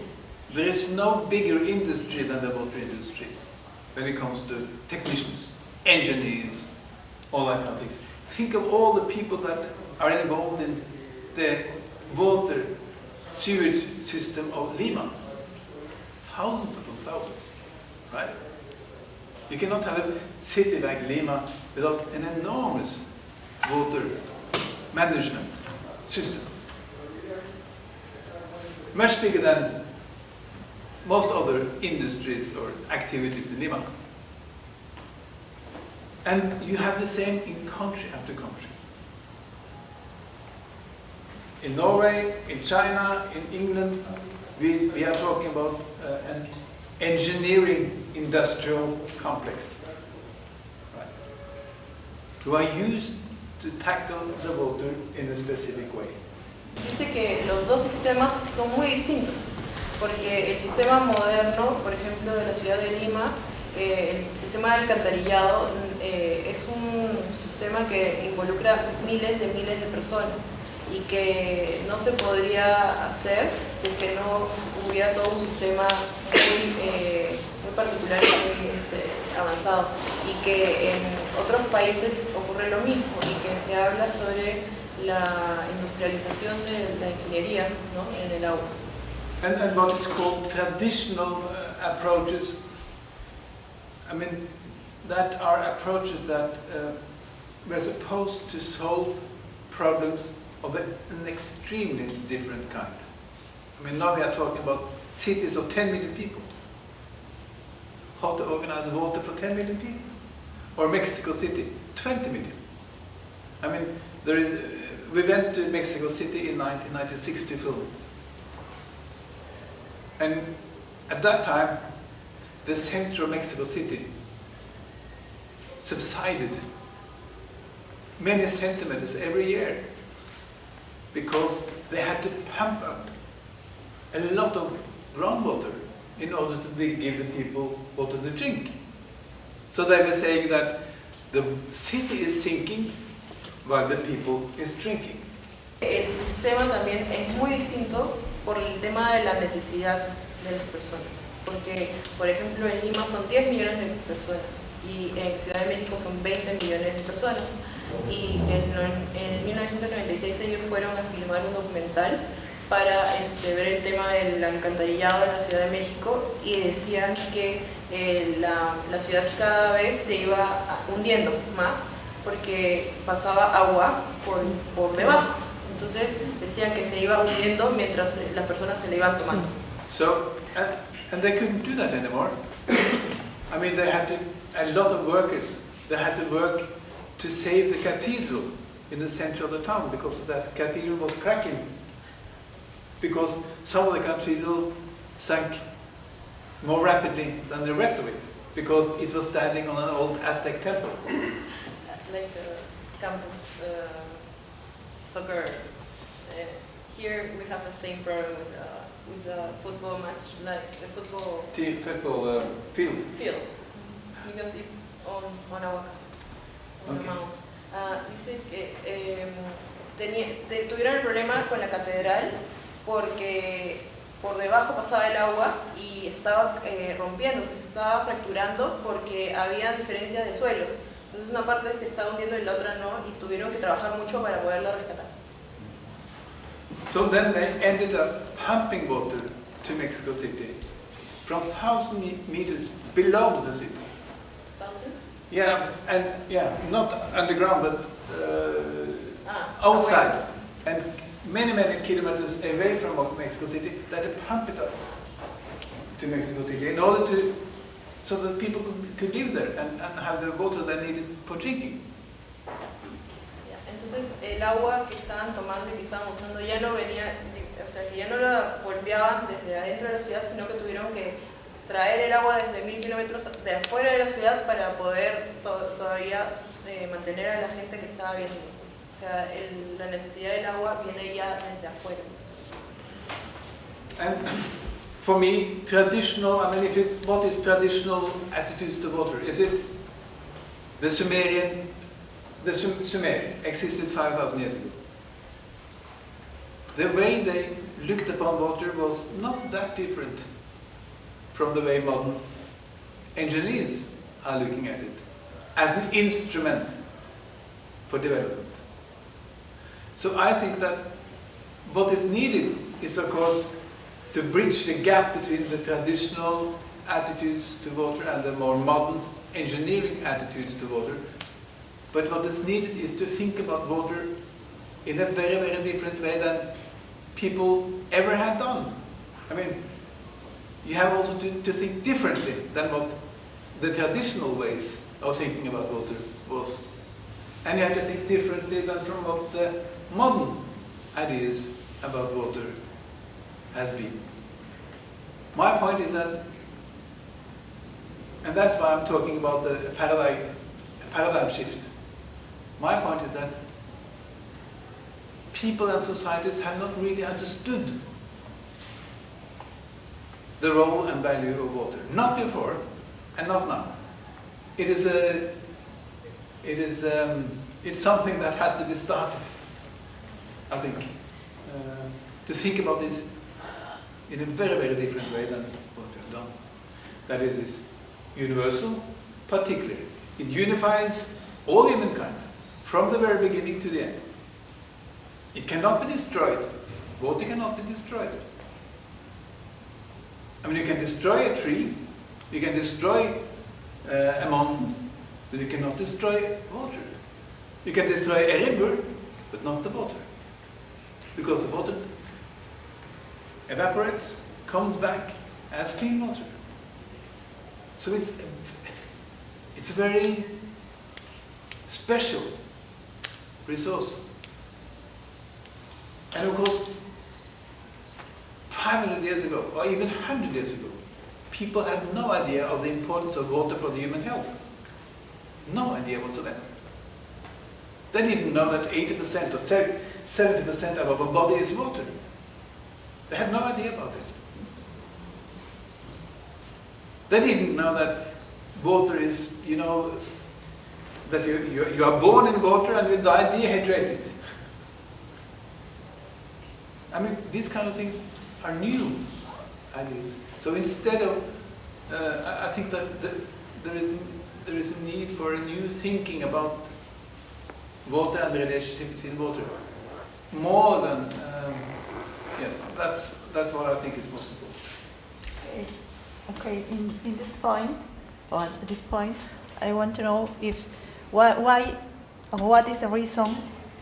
there is no bigger industry than the water industry when it comes to technicians, engineers, all that kind of things. Think of all the people that are involved in the water sewage system of Lima. Thousands upon thousands, right? You cannot have a city like Lima without an enormous water management system. Much bigger than most other industries or activities in Lima. And you have the same in country after country. In Norway, in China, in England, we are talking about an engineering industrial complex, right, who are used to tackle the water in a specific way. Dice que los dos sistemas son muy distintos, porque el sistema moderno, por ejemplo, de la ciudad de Lima, el sistema de alcantarillado es un sistema que involucra miles de personas y que no se podría hacer si es que no hubiera todo un sistema muy particular y muy avanzado, y que en otros países ocurre lo mismo y que se habla sobre la industrialización de la ingeniería, ¿no?, en el agua. And what is called traditional approaches, I mean, that are approaches that were supposed to solve problems of an extremely different kind. I mean, now we are talking about cities of 10 million people. How to organize water for 10 million people? Or Mexico City, 20 million. I mean, we went to Mexico City in 1996 to film. And at that time, the center of Mexico City subsided many centimeters every year because they had to pump up a lot of groundwater in order to give the people water to drink. So they were saying that the city is sinking while the people is drinking. El sistema también es muy distinto por el tema de la necesidad de las personas, porque, por ejemplo, en Lima son 10 millones de personas y en Ciudad de México son 20 millones de personas. Y en 1996 ellos fueron a filmar un documental para ver el tema del alcantarillado en la Ciudad de México, y decían que la ciudad cada vez se iba hundiendo más porque pasaba agua por debajo. Entonces decían que se iba hundiendo mientras las personas se le iban tomando. So, and they couldn't do that anymore. I mean, a lot of workers, they had to work to save the cathedral in the center of the town because that cathedral was cracking. Because some of the cathedral sank more rapidly than the rest of it because it was standing on an old Aztec temple. Like campus soccer. Here we have the same problem with the football match, like the football Field. because it's on Ahuaca, on the Okay. mount. Dice que tuvieron el problema con la catedral porque por debajo pasaba el agua y estaba rompiéndose, se estaba fracturando porque había diferencias de suelos. Entonces una parte se estaba hundiendo y la otra no, y tuvieron que trabajar mucho para poderla rescatar. So then they ended up pumping water to Mexico City from 1,000 meters below the city. ¿Thousand? Yeah, and not underground, but outside, and many kilometers away from Mexico City. They had to pump it up to Mexico City in order so that people could live there and have the water they needed for drinking. Entonces el agua que estaban tomando y que estaban usando ya no venía, o sea, que ya no la golpeaban desde adentro de la ciudad, sino que tuvieron que traer el agua desde 1000 kilómetros de afuera de la ciudad para poder todavía mantener a la gente que estaba viendo. O sea, la necesidad del agua viene ya desde afuera. And for me, what is traditional attitudes to water? Is it the Sumerian? The Sumer existed 5,000 years ago. The way they looked upon water was not that different from the way modern engineers are looking at it, as an instrument for development. So I think that what is needed is, of course, to bridge the gap between the traditional attitudes to water and the more modern engineering attitudes to water. But what is needed is to think about water in a very, very different way than people ever had done. I mean, you have also to think differently than what the traditional ways of thinking about water was. And you have to think differently than from what the modern ideas about water has been. My point is that, and that's why I'm talking about the paradigm shift. My point is that people and societies have not really understood the role and value of water. Not before, and not now. It's something that has to be started, I think, to think about this in a very, very different way than what we've done. That is universal, particularly. It unifies all humankind, from the very beginning to the end. It cannot be destroyed. Water cannot be destroyed. I mean, you can destroy a tree, you can destroy a mountain, but you cannot destroy water. You can destroy a river, but not the water. Because the water evaporates, comes back as clean water. So it's a very special resource. And of course, 500 years ago, or even 100 years ago, people had no idea of the importance of water for the human health. No idea whatsoever. They didn't know that 80% or 70% of our body is water. They had no idea about it. They didn't know that water is, you know, that you are born in water and you die dehydrated. I mean, these kind of things are new ideas. So instead of, I think that there is a need for a new thinking about water and the relationship between water. More than, yes, that's what I think is possible. Okay, in this point, or at this point, I want to know if why or what is the reason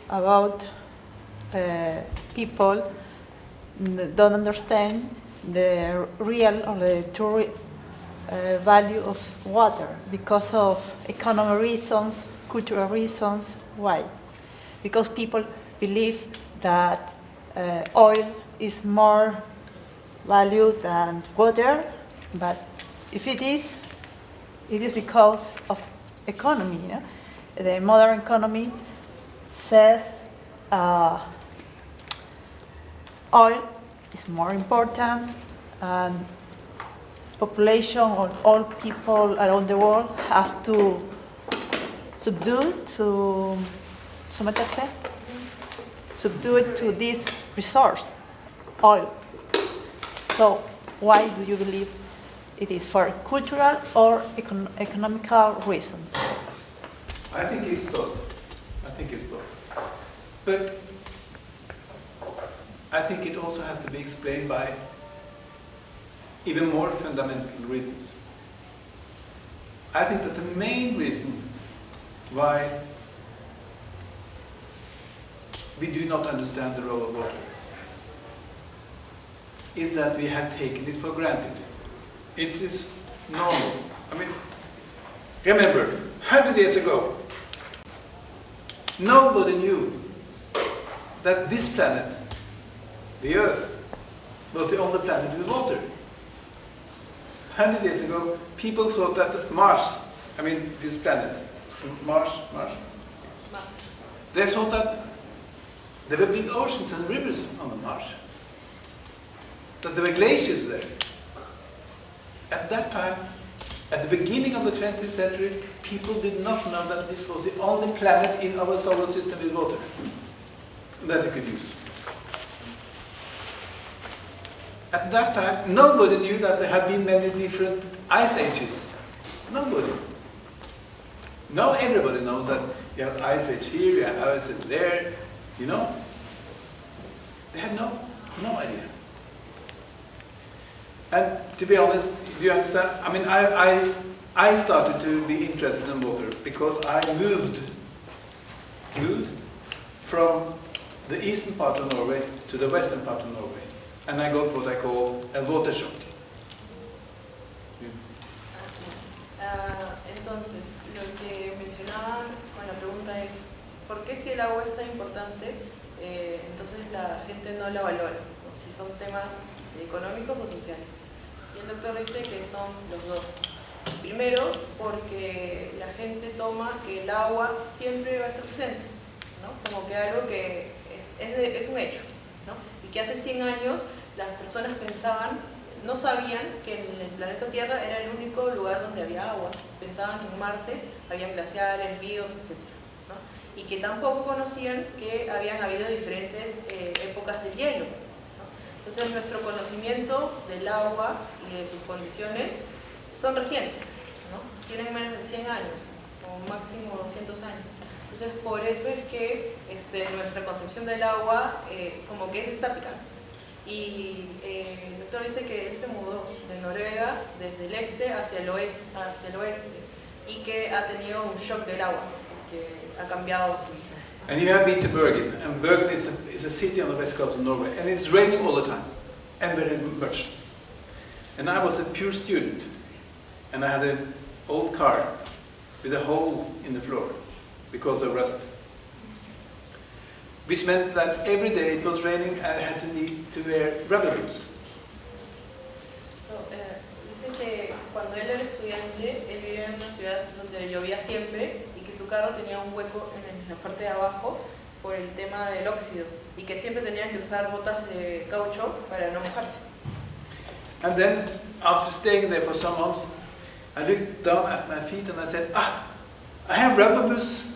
about people don't understand the real or the true value of water because of economic reasons, cultural reasons. Why? Because people believe that oil is more valued than water, but if it is because of economy. You know? The modern economy says oil is more important, and population or all people around the world have to subdue it to this resource, oil. So why do you believe it is for cultural or economical reasons? I think it's both. But I think it also has to be explained by even more fundamental reasons. I think that the main reason why we do not understand the role of water is that we have taken it for granted. It is normal. I mean, remember, 100 years ago, nobody knew that this planet, the Earth, was the only planet with water. 100 years ago, people thought that Mars, I mean this planet, Mars, they thought that there were big oceans and rivers on the Mars, that there were glaciers there. At that time, at the beginning of the 20th century, people did not know that this was the only planet in our solar system with water that you could use. At that time, nobody knew that there had been many different ice ages. Nobody. Now everybody knows that you have ice age here, you have ice age there, you know. They had no idea. And to be honest, do you understand? I mean, I started to be interested in water because I moved from the eastern part of Norway to the western part of Norway, and I got what I call a water shock. Entonces, lo que mencionaba con la pregunta es, ¿por qué si el agua es tan importante, entonces la gente no la valora? ¿No? Si son temas económicos o sociales. Y el doctor dice que son los dos. Primero, porque la gente toma que el agua siempre va a estar presente, ¿no? Como que algo que es un hecho, ¿no? Y que hace 100 años las personas pensaban, no sabían que en el planeta Tierra era el único lugar donde había agua. Pensaban que en Marte había glaciares, ríos, etc., ¿no? Y que tampoco conocían que habían habido diferentes épocas de hielo, ¿no? Entonces nuestro conocimiento del agua y de sus condiciones son recientes, ¿no? Tienen menos de 100 años, o máximo 200 años. Entonces por eso es que nuestra concepción del agua como que es estática. Y el doctor dice que él se mudó de Noruega desde el este hacia el oeste y que ha tenido un shock del agua, que ha cambiado su visión. And you have been to Bergen, and Bergen is a city on the west coast of Norway, and it's raining all the time, and very much. And I was a pure student, and I had an old car with a hole in the floor because of rust. Which meant that every day it was raining and I had to wear rubber boots. Dice que cuando él era estudiante, él vivía en una ciudad donde llovía siempre y que su carro tenía un hueco en la parte de abajo por el tema del óxido y que siempre tenía que usar botas de caucho para no mojarse. And then, after staying there for some months, I looked down at my feet and I said, I have rubber boots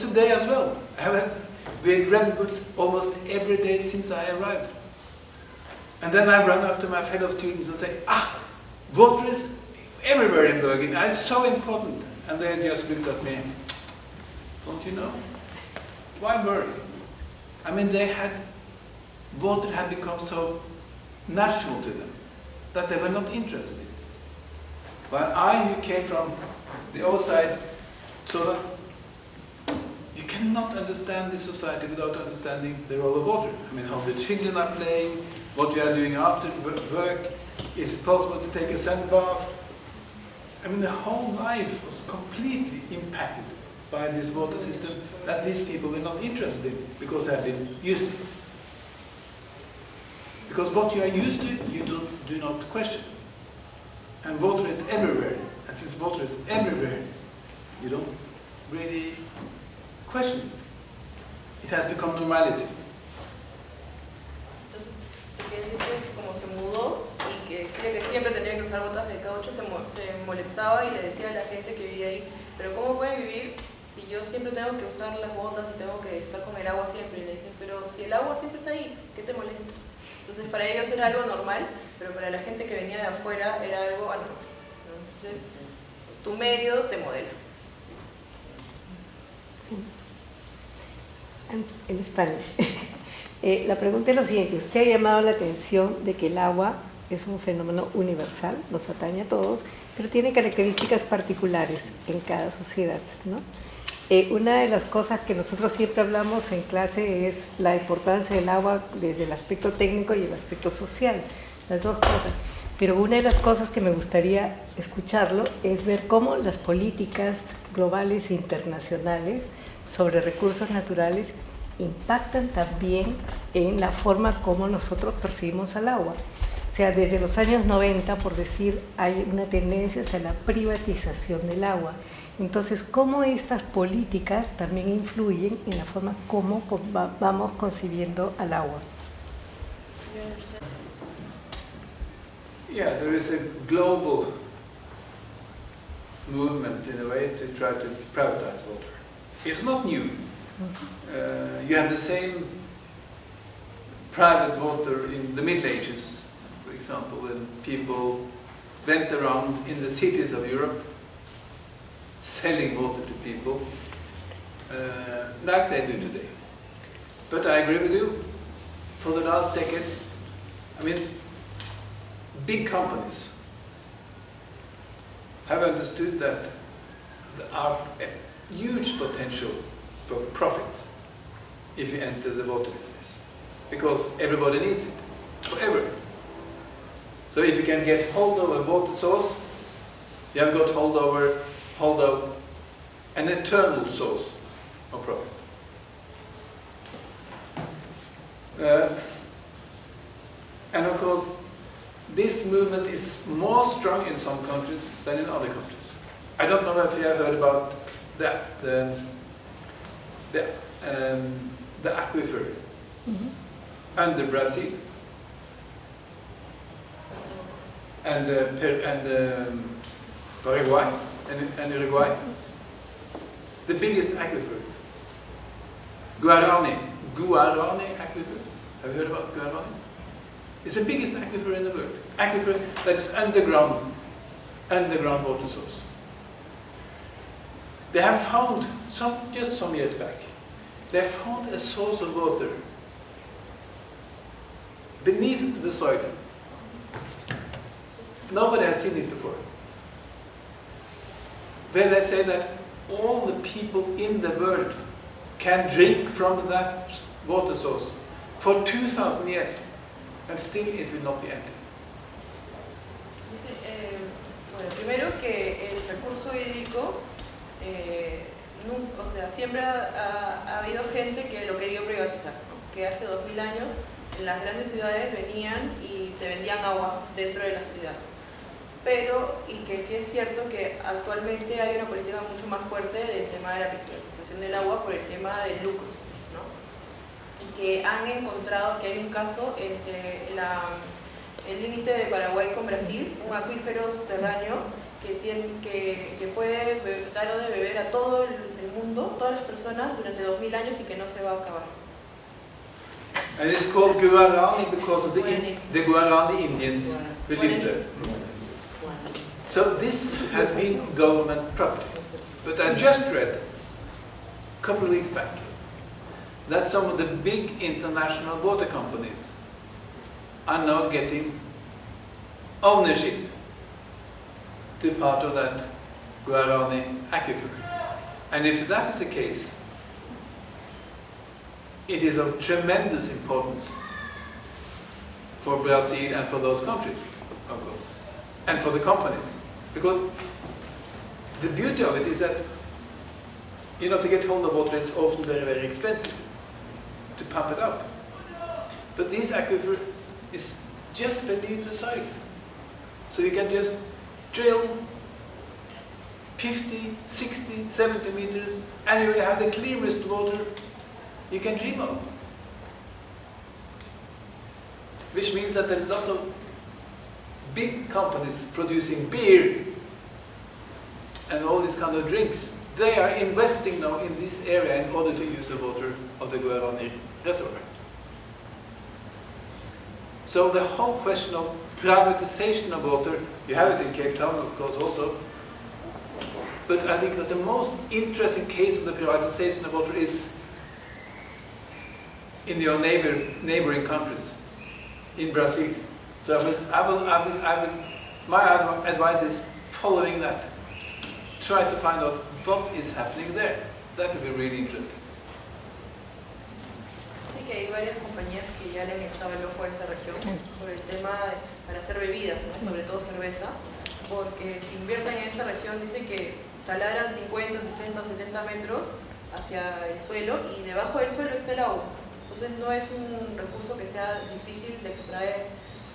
today as well. I have wearing rubber boots almost every day since I arrived. And then I ran up to my fellow students and say, water is everywhere in Bergen, it's so important. And they just looked at me, don't you know? Why worry? I mean, water had become so natural to them that they were not interested in it. While I, who came from the other side, so that you cannot understand this society without understanding the role of water. I mean, how the children are playing, what you are doing after work, is it possible to take a sun bath? I mean, the whole life was completely impacted by this water system that these people were not interested in because they have been used to it. Because what you are used to, you do not question. And water is everywhere. And since water is everywhere, you don't really question it. It has become normality. Porque él dice que como se mudó y que decía que siempre tenía que usar botas de caucho, se molestaba y le decía a la gente que vivía ahí, pero ¿cómo pueden vivir si yo siempre tengo que usar las botas y tengo que estar con el agua siempre? Y le dicen, pero si el agua siempre está ahí, ¿qué te molesta? Entonces para ellos era algo normal, pero para la gente que venía de afuera era algo anormal, ¿no? Entonces tu medio te modela. En Spanish. La pregunta es lo siguiente. Usted ha llamado la atención de que el agua es un fenómeno universal, nos atañe a todos, pero tiene características particulares en cada sociedad, ¿no? Una de las cosas que nosotros siempre hablamos en clase es la importancia del agua desde el aspecto técnico y el aspecto social, las dos cosas. Pero una de las cosas que me gustaría escucharlo es ver cómo las políticas globales e internacionales sobre recursos naturales impactan también en la forma como nosotros percibimos al agua. O sea, desde los años 90, por decir, hay una tendencia hacia la privatización del agua. Entonces, ¿cómo estas políticas también influyen en la forma como vamos concibiendo al agua? Yeah, there is a global movement in a way to try to privatize water. It's not new. You have the same private water in the Middle Ages, for example, when people went around in the cities of Europe selling water to people like they do today. But I agree with you. For the last decades, I mean, big companies have understood that there are a huge potential for profit if you enter the water business, because everybody needs it forever. So if you can get hold of a water source, you have got hold of an eternal source of profit. And of course, this movement is more strong in some countries than in other countries. I don't know if you have heard about the aquifer under Brazil and Paraguay and Uruguay. The biggest aquifer, Guarani aquifer. Have you heard about Guarani? It's the biggest aquifer in the world. Aquifer that is underground water source. They have found, just some years back, they found a source of water beneath the soil. Nobody has seen it before. Where they say that all the people in the world can drink from that water source for 2,000 years, and still it will not be empty. Dice, bueno, primero que el recurso hídrico, o sea, siempre ha habido gente que lo quería privatizar, ¿no? Que hace 2000 años en las grandes ciudades venían y te vendían agua dentro de la ciudad. Pero, y que sí es cierto que actualmente hay una política mucho más fuerte del tema de la privatización del agua por el tema de lucros, ¿no? Y que han encontrado que hay un caso entre el límite de Paraguay con Brasil, un acuífero subterráneo que puede dar de beber a todo el mundo, todas las personas durante 2000 años y que no se va a acabar. And it's called Guarani because of the Guarani Indians who lived there. So this has been government property. But I just read a couple of weeks back that some of the big international water companies are now getting ownership to part of that Guarani aquifer. And if that is the case, it is of tremendous importance for Brazil and for those countries, of course, and for the companies. Because the beauty of it is that, you know, to get hold of water is often very, very expensive to pump it up. But this aquifer is just beneath the soil. So you can just drill 50, 60, 70 meters and you will have the clearest water you can dream of. Which means that a lot of big companies producing beer and all these kind of drinks, they are investing now in this area in order to use the water of the Guarani reservoir. So the whole question of privatization of water, you have it in Cape Town of course also, but I think that the most interesting case of the privatization of water is in your neighboring countries, in Brazil. So my advice is following that. Try to find out what is happening there. That will be really interesting. Sí que hay varias compañías que ya le han echado el ojo a esa región por el tema para hacer bebidas, ¿no? Sobre todo cerveza, porque si invierten en esa región dicen que taladran 50, 60 o 70 metros hacia el suelo y debajo del suelo está el agua. Entonces no es un recurso que sea difícil de extraer.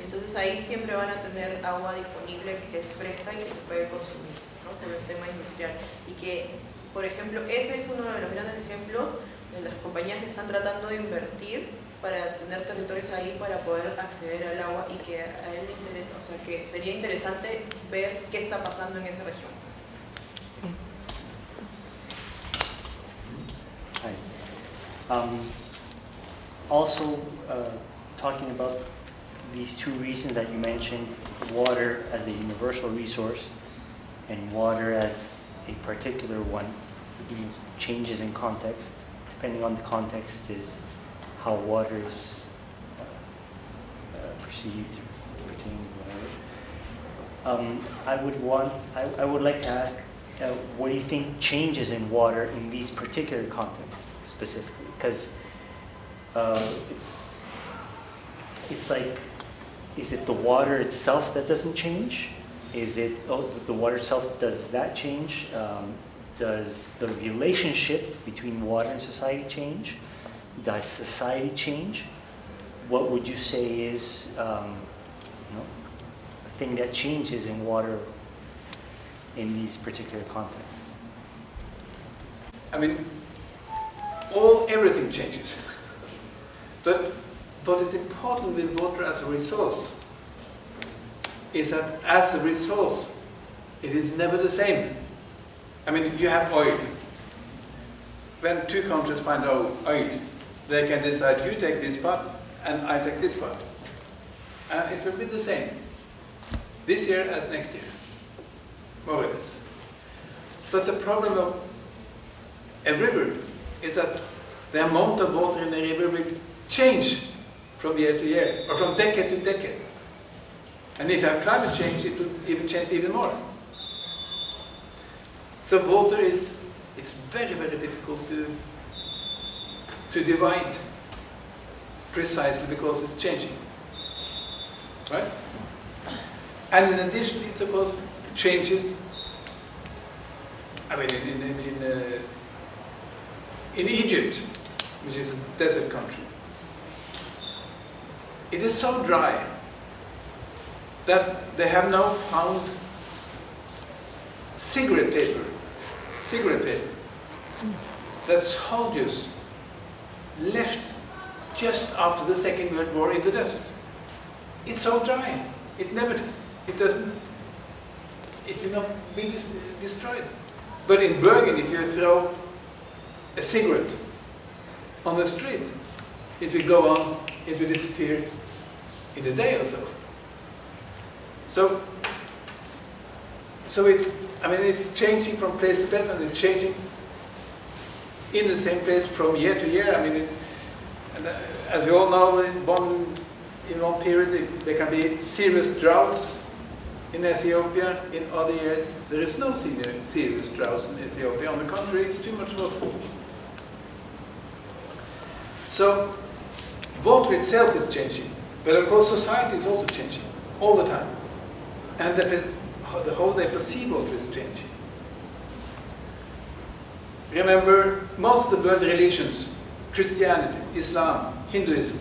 Entonces ahí siempre van a tener agua disponible que es fresca y que se puede consumir, ¿no? Por el tema industrial. Y que, por ejemplo, ese es uno de los grandes ejemplos de las compañías que están tratando de invertir para tener territorios ahí para poder acceder al agua y que a él le interesa, o sea, que sería interesante ver qué está pasando en esa región. Also, talking about these two reasons that you mentioned, water as a universal resource and water as a particular one, means changes in context. Depending on the context is how water is perceived, pertained, whatever. I would like to ask, what do you think changes in water in these particular contexts specifically? Because it's like, is it the water itself that doesn't change? Is it, the water itself, does that change? Does the relationship between water and society change? Does society change? What would you say is a thing that changes in water in these particular contexts? I mean, everything changes. But what is important with water as a resource is that as a resource, it is never the same. I mean, you have oil. When two countries find oil, they can decide, you take this part and I take this part. And it will be the same this year as next year, more or less. But the problem of a river is that the amount of water in a river will change from year to year, or from decade to decade. And if you have climate change, it will even change even more. So water it's very, very difficult to divide precisely because it's changing, right? And in addition, it of course changes. I mean, in Egypt, which is a desert country, it is so dry that they have now found cigarette paper that soldiers left just after the Second World War in the desert. It's so dry. It will not be destroyed. But in Bergen, if you throw a cigarette on the street, it will go on, it will disappear in a day or so. So it's changing from place to place, and it's changing in the same place from year to year. I mean, as we all know, in one period there can be serious droughts in Ethiopia. In other years, there is no serious droughts in Ethiopia. On the contrary, it's too much water. So, water itself is changing, but of course society is also changing all the time. And the whole they perceive water is changing. Remember, most of the world religions, Christianity, Islam, Hinduism,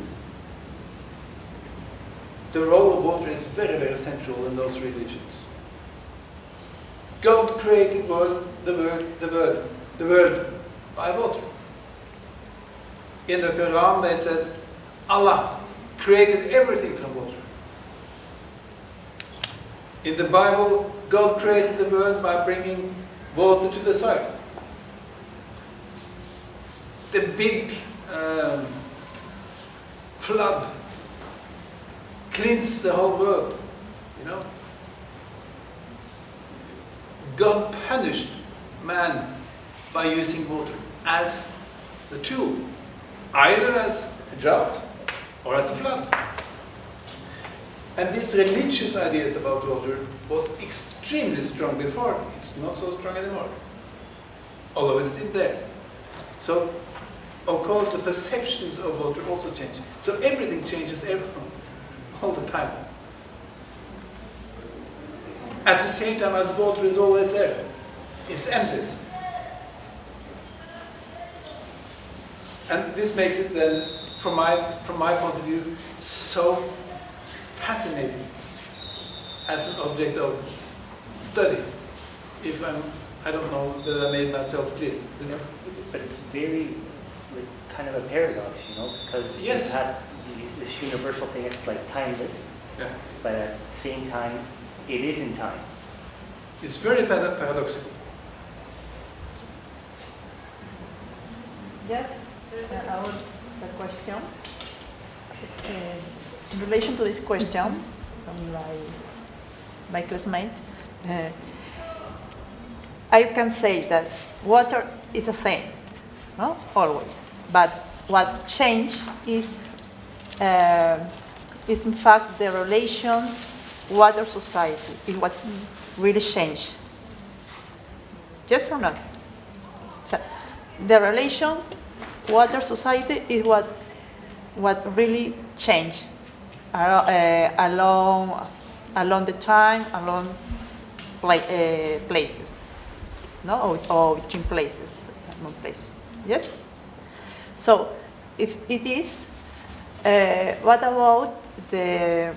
the role of water is very, very central in those religions. God created the world by water. In the Quran they said, Allah created everything from water. In the Bible, God created the world by bringing water to the soil. The big flood cleansed the whole world, you know. God punished man by using water as the tool, either as a drought or as a flood. And these religious ideas about water was extremely strong before. It's not so strong anymore, although it's still there. So, of course, the perceptions of water also change. So everything changes all the time. At the same time as water is always there. It's endless. And this makes it then, from my point of view, so fascinating as an object of study. I don't know that I made myself clear. But it's like kind of a paradox, you know, because yes, you have this universal thing that's like timeless, yeah, but at the same time, it is in time. It's very paradoxical. Yes, about the question. In relation to this question from my classmate, I can say that water is the same, no? Always. But what changed is in fact the relation water society is what really changed. Yes or not? So the relation water society is what really changed along the time, along places, no, or between places, among places. Yes. So, if it is, what about the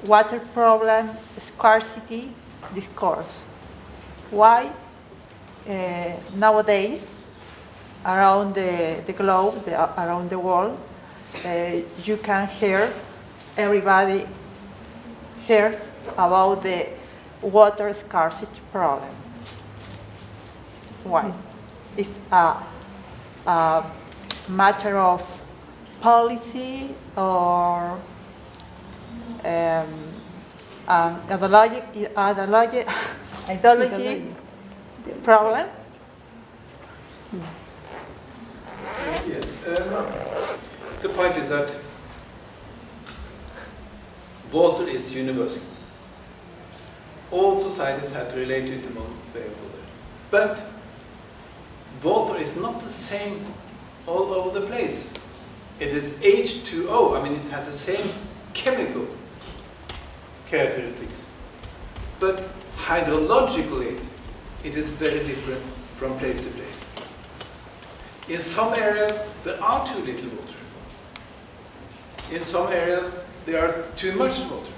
water problem scarcity discourse? Why nowadays around the globe, around the world, you can hear everybody hears about the water scarcity problem? Why? It's a matter of policy or ideology problem? Yes. The point is that water is universal. All societies have to relate to it in one way or another. But water is not the same all over the place. It is H2O. I mean, it has the same chemical characteristics. But hydrologically, it is very different from place to place. In some areas, there are too little water. In some areas, there are too much water.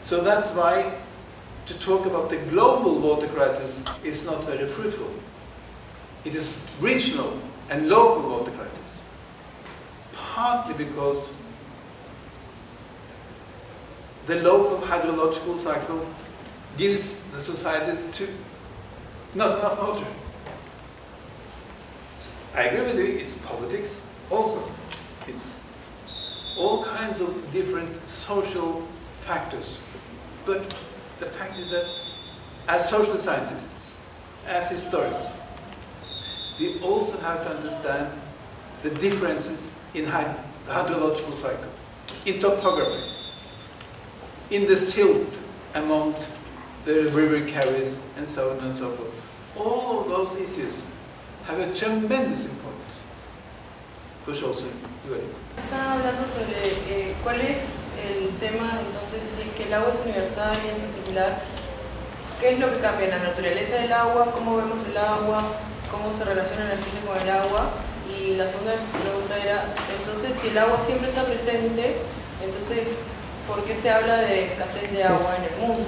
So that's why to talk about the global water crisis is not very fruitful. It is regional and local water crisis. Partly because the local hydrological cycle gives the societies not enough water. I agree with you, it's politics also. It's all kinds of different social factors. But the fact is that as social scientists, as historians, we also have to understand the differences in the hydrological cycle, in topography, in the silt among the river carriers, and so on and so forth. All of those issues have a tremendous importance for social development. Está hablando sobre cuál es el tema, entonces, si es que el agua es universal y en particular, ¿qué es lo que cambia? La naturaleza del agua, cómo vemos el agua, cómo se relaciona la gente con el agua. Y la segunda pregunta era, entonces, si el agua siempre está presente, entonces, ¿por qué se habla de escasez de agua en el mundo?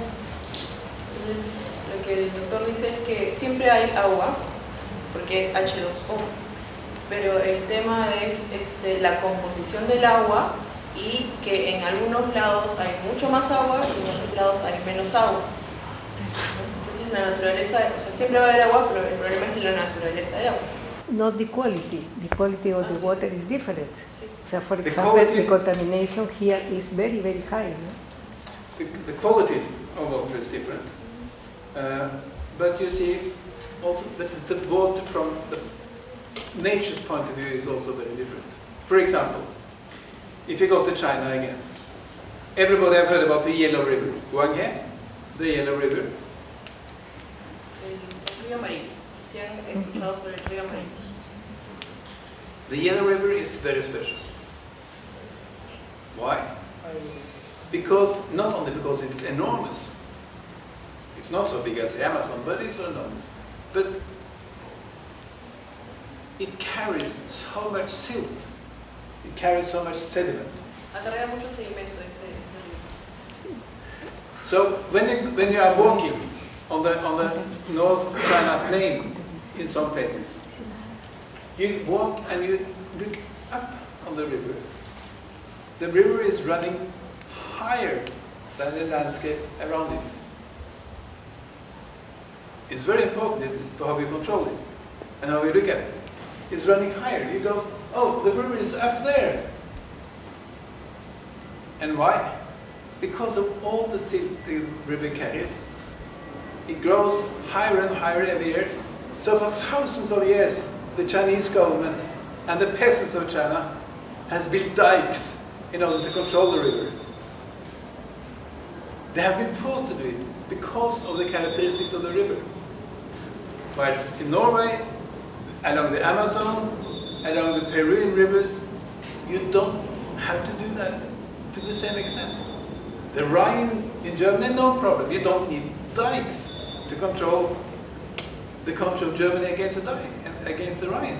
Entonces, lo que el doctor dice es que siempre hay agua, porque es H2O, pero el tema es la composición del agua y que en algunos lados hay mucho más agua y en otros lados hay menos agua. Entonces la naturaleza, o sea, siempre va a haber agua, pero el problema es la naturaleza del agua. Not the quality of the water is different. Sí. O sea, for The example, quality- the contamination here is very, very high. ¿no? The quality of water is different. But you see, also the water from the nature's point of view is also very different. For example, if you go to China again, everybody have heard about the Yellow River. Guanghe, the Yellow River. El río amarillo. ¿Sí han escuchado sobre el río amarillo? The Yellow River is very special. Why? Because, not only because it's enormous, it's not so big as the Amazon, but it's enormous. But it carries so much silt, it carries so much sediment. Acarrea mucho sedimento ese río. So when you are walking on the North China Plain in some places, you walk and you look up on the river. The river is running higher than the landscape around it. It's very important, isn't it, for how we control it and how we look at it. It's running higher. You go, oh, the river is up there. And why? Because of all the silt the river carries. It grows higher and higher every year. So for thousands of years, the Chinese government and the peasants of China has built dikes in order to control the river. They have been forced to do it because of the characteristics of the river. But in Norway, along the Amazon, along the Peruvian rivers, you don't have to do that to the same extent. The Rhine in Germany, no problem. You don't need dikes to control the country of Germany against the Rhine.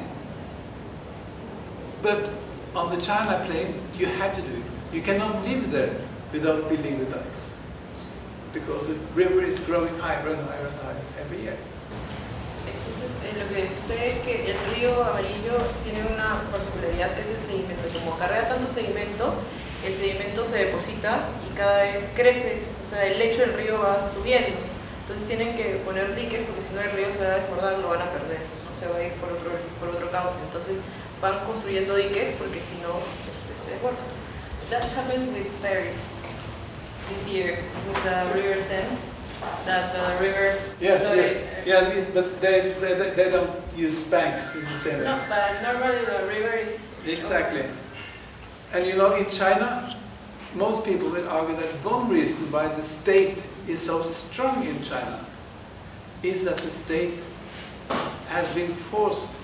But on the China plain, you have to do it. You cannot live there without building the dikes, because the river is growing higher and higher and higher every year. Entonces, lo que sucede es que el río Amarillo tiene una particularidad que es el sedimento. Como carga tanto sedimento, el sedimento se deposita y cada vez crece, o sea, el lecho del río va subiendo. Entonces tienen que poner diques porque si no el río se va a desbordar, lo van a perder, no se va a ir por otro cauce. Entonces van construyendo diques porque si no se desborda. That happened with Paris this year with the river Seine. That the river. Yes, yeah, but they don't use banks in the same way. No, but normally the river is. Exactly. And you know, in China, most people will argue that one reason why the state is so strong in China is that the state has been forced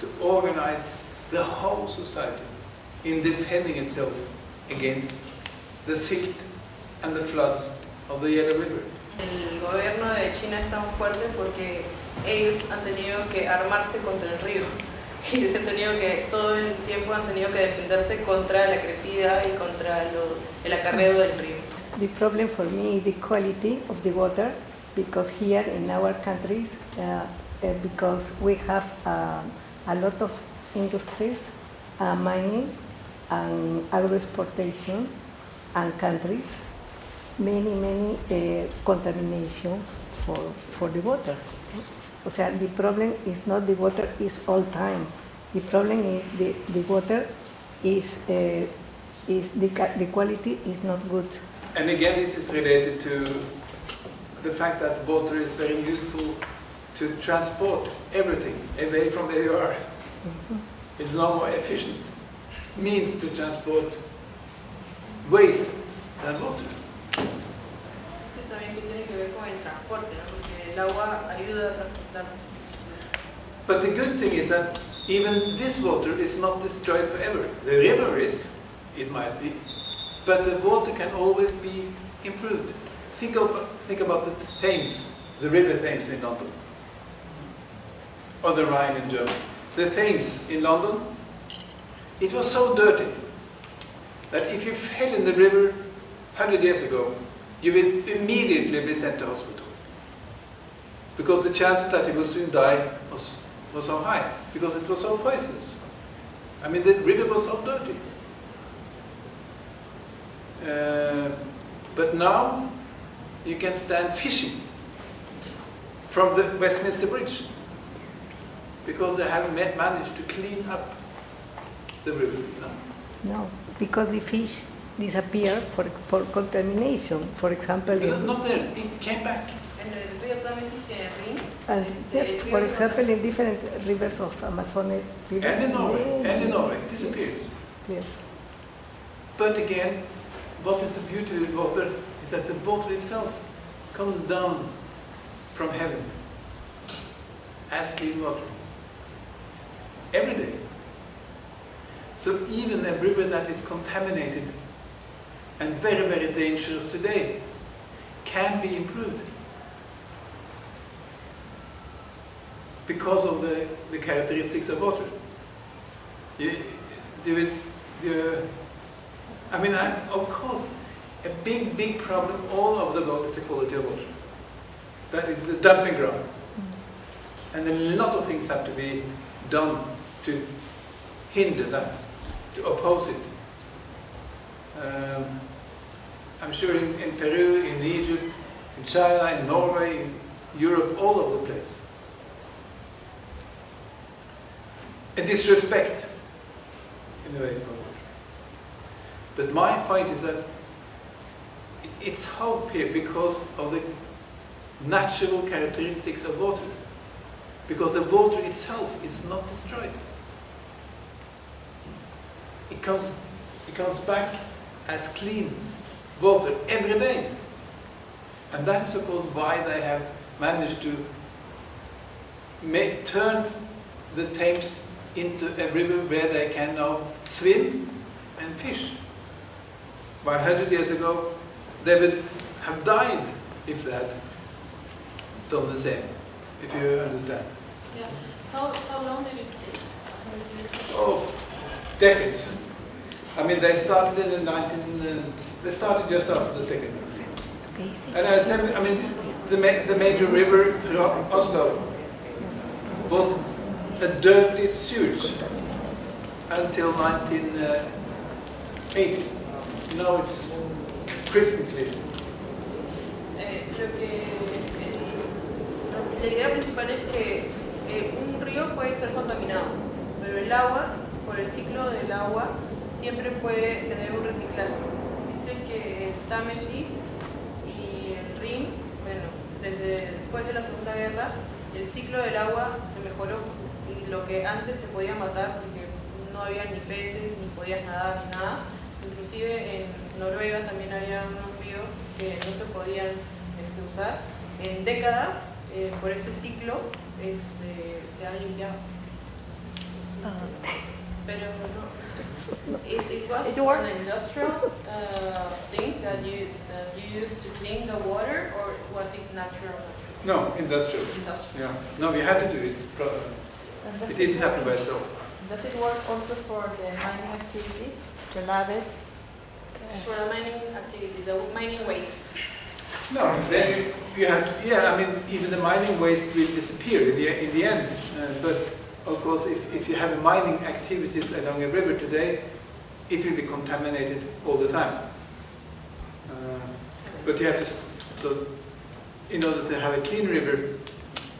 to organize the whole society in defending itself against the silt and the floods of the Yellow River. El gobierno de China es tan fuerte porque ellos han tenido que armarse contra el río y se han tenido que, todo el tiempo han tenido que defenderse contra la crecida y contra el acarreo del río. The problem for me is the quality of the water, because here in our countries, because we have a lot of industries, mining and agro-exportation and countries, many contamination for the water. O sea, the problem is not the water is all time. The problem is the water is the quality is not good. And again, this is related to the fact that water is very useful to transport everything away from where you are. It's no more efficient means to transport waste than water. Eso también que tiene que ver con el transporte, ¿no? Porque el agua ayuda a transportar. But the good thing is that even this water is not destroyed forever. The river is, it might be, but the water can always be improved. Think about the Thames, the river Thames in London, or the Rhine in Germany. The Thames in London, it was so dirty that if you fell in the river 100 years ago, you would immediately be sent to hospital, because the chance that you would soon die was so high, because it was so poisonous. I mean, the river was so dirty. But now you can stand fishing from the Westminster Bridge, because they have managed to clean up the river. You know? No, because the fish disappear for contamination. For example, Not there, it came back. En el río también existe en el Rin. for example, in different rivers of Amazon, rivers, And in Norway, it disappears. Yes. But again, what is the beauty of water is that the water itself comes down from heaven as clean water every day. So even a river that is contaminated and very, very dangerous today can be improved because of the characteristics of water. Of course, a big problem all over the world is the quality of water. That is a dumping ground. And a lot of things have to be done to hinder that, to oppose it. I'm sure in Peru, in Egypt, in China, in Norway, in Europe, all over the place. A disrespect in a way for water. But my point is that it's hope here because of the natural characteristics of water. because the water itself is not destroyed. It comes back as clean water every day. And that is of course why they have managed to turn the Thames into a river where they can now swim and fish. While 100 years ago, they would have died if they had done the same, if you understand. Yeah. How long did it take? Oh, decades. I mean, they started in the they started just after the Second World War. And I said, I mean, the major river throughout Oslo was a dirty sewage until 1980. Now it's crystal clear. La idea principal es que un río puede ser contaminado, pero el agua, por el ciclo del agua, siempre puede tener un reciclaje. Dice que el Támesis y el Rin, bueno, desde después de la Segunda Guerra, el ciclo del agua se mejoró y lo que antes se podía matar porque no había ni peces, ni podías nadar, ni nada. Inclusive en Noruega también había unos ríos que no se podían usar. En décadas, por ese ciclo, se ha limpiado. Pero no. It was an industrial thing that you used to clean the water, or was it natural? No, industrial. Industrial. Yeah. No, we had to do it. It didn't happen by itself. Does it work also for the mining activities, the naves? For the mining activity, the mining waste. No, then you have to, yeah, I mean, even the mining waste will disappear in the end. But of course, if you have mining activities along a river today, it will be contaminated all the time. But you have to, so in order to have a clean river,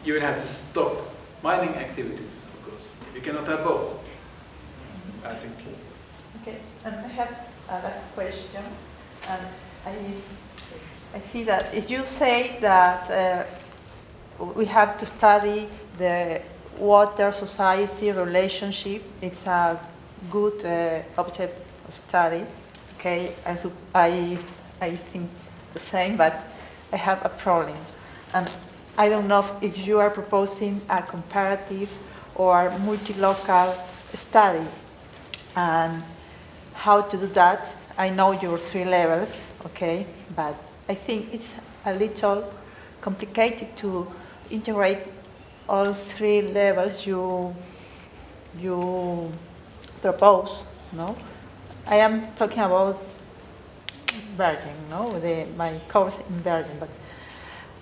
you will have to stop mining activities, of course. You cannot have both, I think. Okay, and I have a last question, and I see that if you say that we have to study the water-society relationship, it's a good object of study. Okay, I think the same, but I have a problem, and I don't know if you are proposing a comparative or multi-local study, and how to do that. I know your 3 levels, okay, but I think it's a little complicated to integrate all 3 levels you propose, no? I am talking about Virgin, no? My course in Virgin, but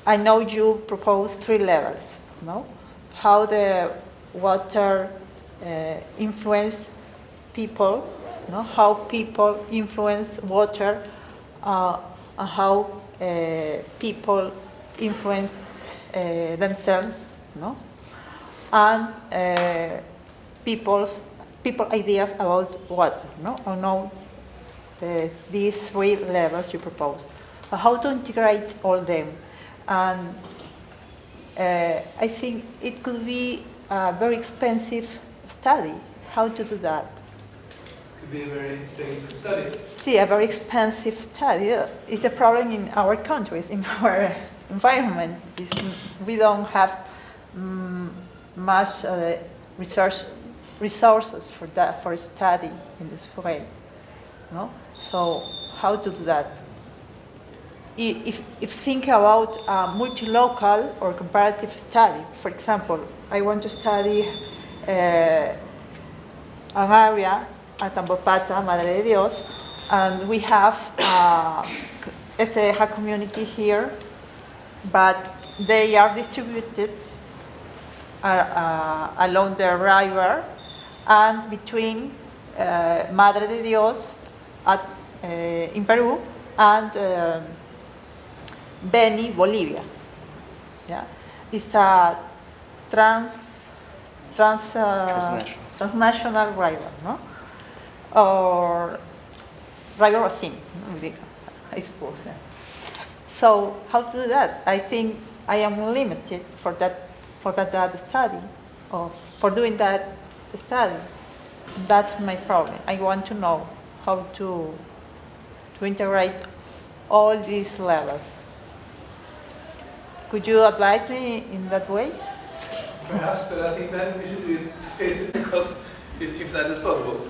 I know you propose 3 levels, no? How the water influence people, no? How people influence water, and how people influence themselves, no? And people ideas about water, no? I know these 3 levels you propose. How to integrate all them, and I think it could be a very expensive study. How to do that? Could be a very expensive study. See, a very expensive study. It's a problem in our countries, in our environment. We don't have much resources for that, for study in this way. No? So how to do that? If think about a multi-local or comparative study, for example, I want to study an area at Tambopata, Madre de Dios, and we have a SEDEJA community here, but they are distributed along the river and between Madre de Dios in Peru and Beni, Bolivia. Yeah, it's a transnational river, no? Or river basin, I suppose. Yeah. So how to do that? I think I am limited for that for that study, or for doing that study. That's my problem. I want to know how to integrate all these levels. Could you advise me in that way? Perhaps, but I think then we should do it because if that is possible.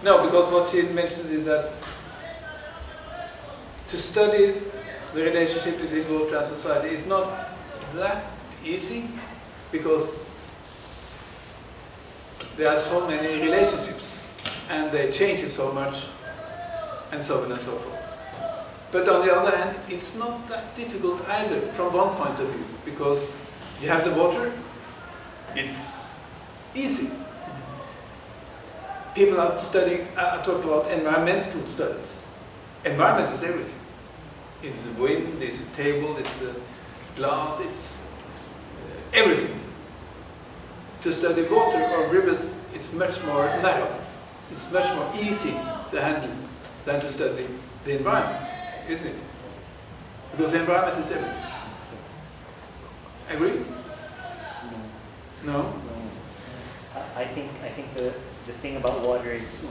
No, because what she mentions is that to study the relationship between water and society is not that easy because there are so many relationships and they change so much and so on and so forth. But on the other hand, it's not that difficult either from one point of view because you have the water, it's easy. People are studying, are talking about environmental studies. Environment is everything. It's the wind, it's the table, it's the glass, it's everything. To study water or rivers is much more narrow. It's much more easy to handle than to study the environment, isn't it? Because the environment is everything. Agree? No? I think the thing about water is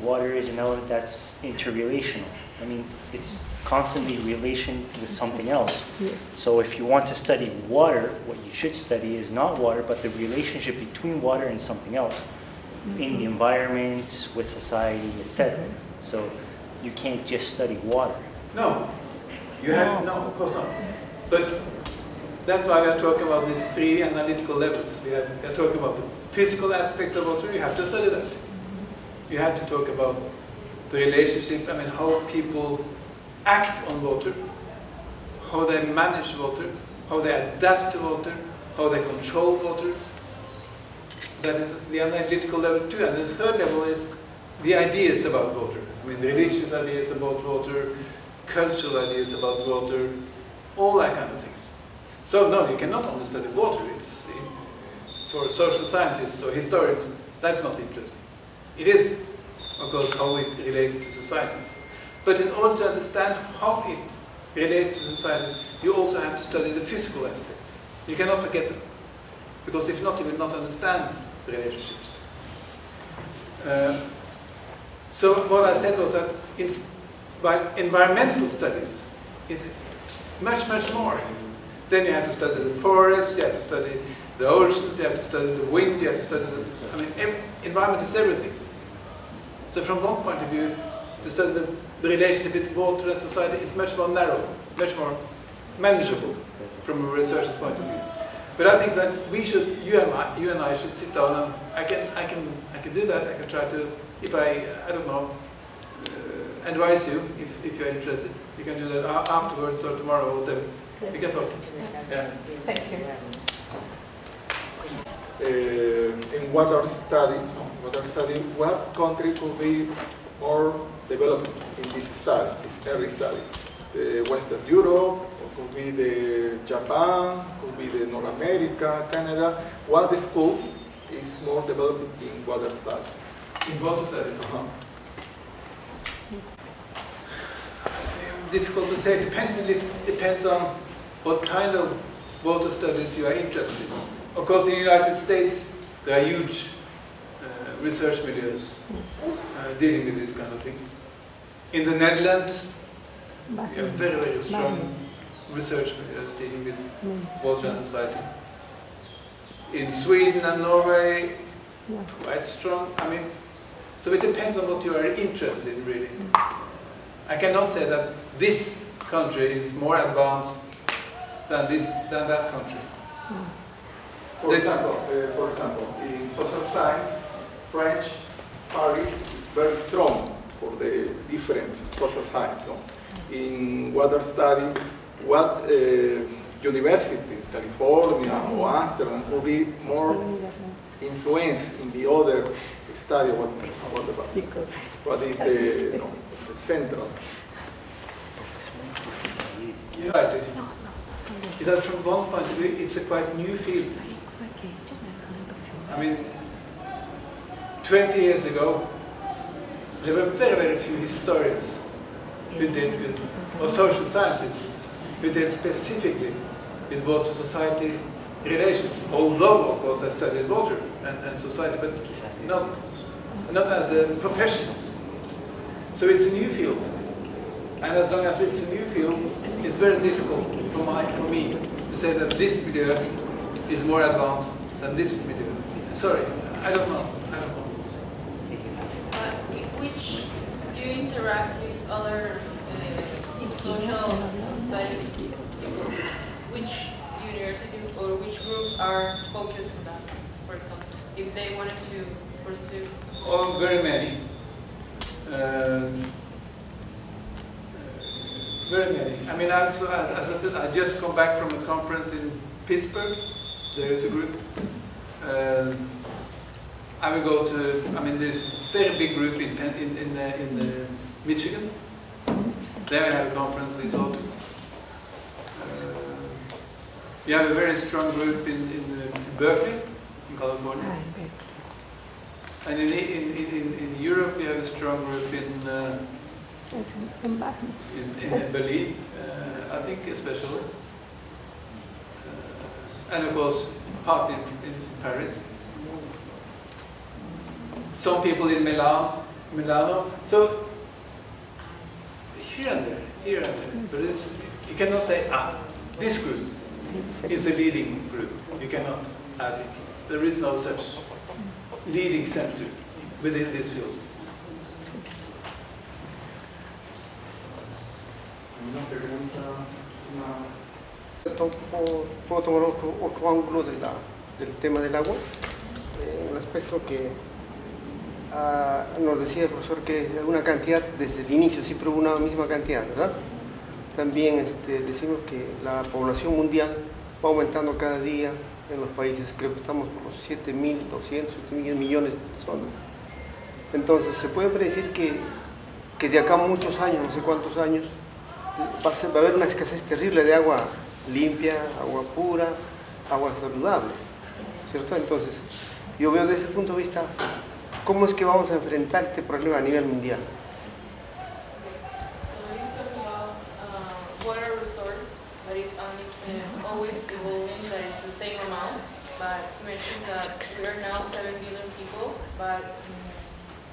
an element that's interrelational. I mean, it's constantly relation with something else. So if you want to study water, what you should study is not water, but the relationship between water and something else in the environment, with society, etc. So you can't just study water. No. You have, no, of course not. But that's why we are talking about these three analytical levels. We are talking about the physical aspects of water. You have to study that. You have to talk about the relationship, I mean, how people act on water, how they manage water, how they adapt to water, how they control water. That is the analytical level too. And the third level is the ideas about water. I mean, the religious ideas about water, cultural ideas about water, all that kind of things. So no, you cannot only study water. It's for social scientists or historians, that's not interesting. It is, of course, how it relates to societies. But in order to understand how it relates to societies, you also have to study the physical aspects. You cannot forget them. Because if not, you will not understand the relationships. So what I said was that by environmental studies is much, much more. Then you have to study the forest, you have to study the oceans, you have to study the wind, you have to study the... I mean, environment is everything. So from one point of view, to study the relationship between water and society is much more narrow, much more manageable from a researcher's point of view. But I think that we should, you and I should sit down and I can do that. I can try to, if I don't know, advise you if you're interested. You can do that afterwards or tomorrow or whatever. We can talk. Yeah. Thank you. In water study, what country could be more developed in this study, this early study? Western Europe, or could be the Japan, could be the North America, Canada. What school is more developed in water study? In water studies? Difficult to say. It depends on what kind of water studies you are interested in. Of course, in the United States, there are huge research milieux dealing with these kind of things. In the Netherlands, we have very, very strong research milieux dealing with water and society. In Sweden and Norway, quite strong. I mean, so it depends on what you are interested in, really. I cannot say that this country is more advanced than that country. For example, in social science, French, Paris is very strong for the different social science. No? In water study, what university, California or Amsterdam, will be more influenced in the other study? What is the central? You're right. That from one point of view, it's a quite new field. I mean, 20 years ago, there were very, very few historians who dealt with, or social scientists who dealt specifically with water society relations, although of course I studied water and society, but not as a profession. So it's a new field, and as long as it's a new field, it's very difficult for me to say that this milieu is more advanced than this milieu. Sorry, I don't know. Which do you interact with other social study people? Which university or which groups are focused on that, for example, if they wanted to pursue? Oh, very many. Very many. I mean, also, as I said, I just come back from a conference in Pittsburgh. There is a group. I will go to. I mean, there's a very big group in Michigan. There I have a conference this autumn. You have a very strong group in Berkeley, in California. And in Europe, we have a strong group in Berlin, I think especially. And of course, part in Paris. Some people in Milano. So, here and there. But you cannot say, this group is a leading group. You cannot have it. There is no such leading center within this field. Una pregunta, puedo tomar otro ángulo del tema del agua, un aspecto que nos decía el profesor que es una cantidad desde el inicio, siempre hubo una misma cantidad, ¿verdad? También decimos que la población mundial va aumentando cada día en los países, creo que estamos por los 7.200, 7 millones de personas. Entonces, se puede predecir que de acá a muchos años, no sé cuántos años, va a haber una escasez terrible de agua limpia, agua pura, agua saludable, ¿cierto? Entonces, yo veo desde ese punto de vista, ¿cómo es que vamos a enfrentar este problema a nivel mundial? Water resource that is always evolving, that is the same amount, but you mentioned that we are now 7 billion people, but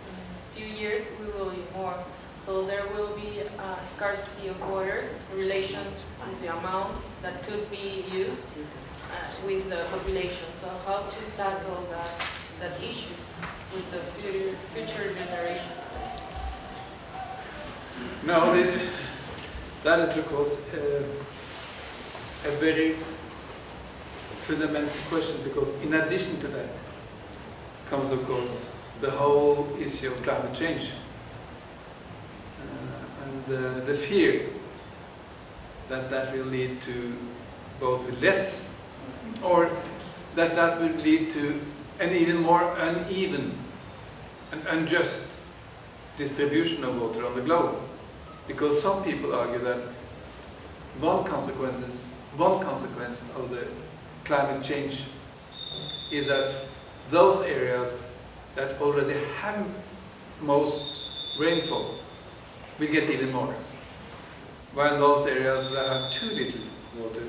in a few years we will be more. So there will be a scarcity of water in relation to the amount that could be used with the population. So how to tackle that issue with the future generations? No, that is of course a very fundamental question, because in addition to that comes of course the whole issue of climate change. And the fear that will lead to both less, or that will lead to an even more uneven and unjust distribution of water on the globe. Because some people argue that one consequence of the climate change is that those areas that already have most rainfall will get even more, while those areas that have too little water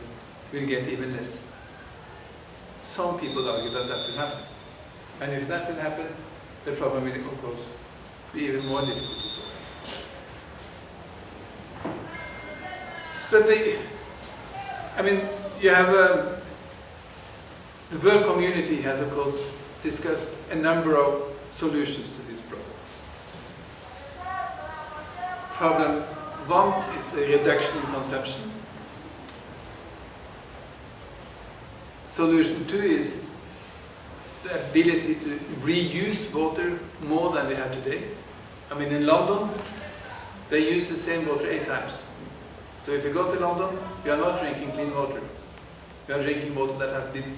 will get even less. Some people argue that will happen. And if that will happen, the problem will, of course, be even more difficult to solve. But you have the world community has, of course, discussed a number of solutions to this problem. Problem one is a reduction in consumption. Solution two is the ability to reuse water more than we have today. I mean, in London, they use the same water 8 times. So if you go to London, you are not drinking clean water. You are drinking water that has been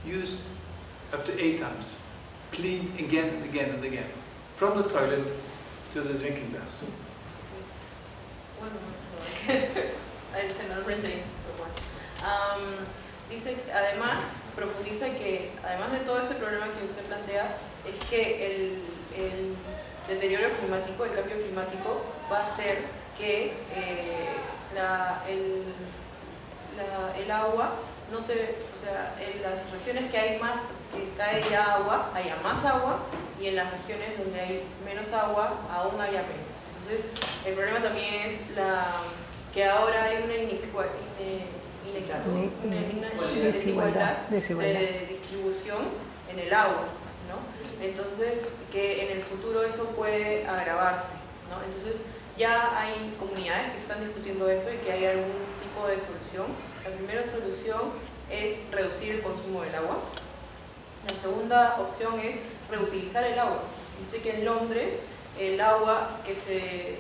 used up to 8 times. Cleaned again and again and again. From the toilet to the drinking glass. One more, so I cannot retain so much. Dice que además, profundiza que además de todo ese problema que usted plantea, es que el deterioro climático, el cambio climático, va a hacer que el agua no se, o sea, en las regiones que hay más, que cae ya agua, haya más agua, y en las regiones donde hay menos agua, aún haya menos. Entonces, el problema también es que ahora hay una desigualdad de distribución en el agua, ¿no? Entonces, que en el futuro eso puede agravarse, ¿no? Entonces, ya hay comunidades que están discutiendo eso y que hay algún tipo de solución. La primera solución es reducir el consumo del agua. La segunda opción es reutilizar el agua. Yo sé que en Londres el agua que se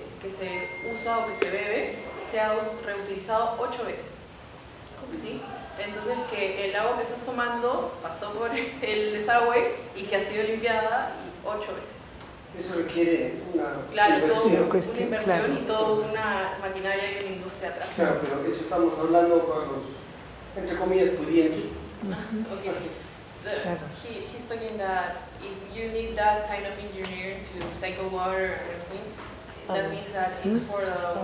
usa o que se bebe se ha reutilizado 8 veces. ¿Sí? Entonces que el agua que estás tomando pasó por el desagüe y que ha sido limpiada 8 veces. Eso requiere una inversión. inversión. Una inversión y toda una maquinaria y una industria atrás. Claro, pero eso estamos hablando con los, entre comillas, pudientes. Okay. He's talking that if you need that kind of engineer to cycle water and everything, that means that it's for the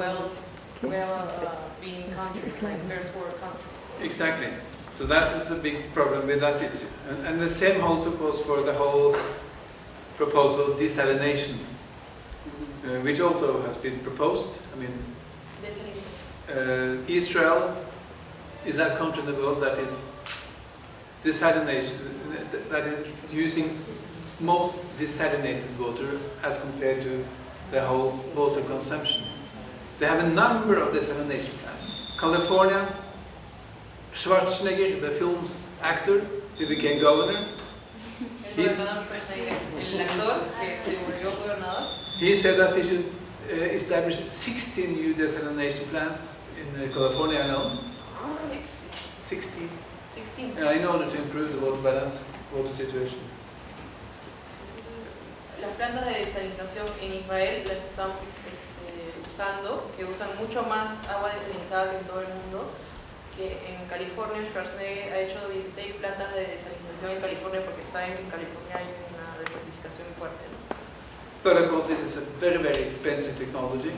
well-being countries, like first world countries. Exactly. So that is a big problem with that issue. And the same also goes for the whole proposal of desalination, which also has been proposed. I mean, Israel is that country in the world that is desalination, that is using most desalinated water as compared to the whole water consumption. They have a number of desalination plants. California, Schwarzenegger, the film actor who became governor, he said that they should establish 16 new desalination plants in California alone. 16. In order to improve the water balance, water situation. Las plantas de desalinización en Israel las están usando, que usan mucho más agua desalinizada que en todo el mundo. Que en California, Schwarzenegger ha hecho 16 plantas de desalinización en California porque saben que en California hay una desertificación fuerte, ¿no? But of course, this is a very, very expensive technology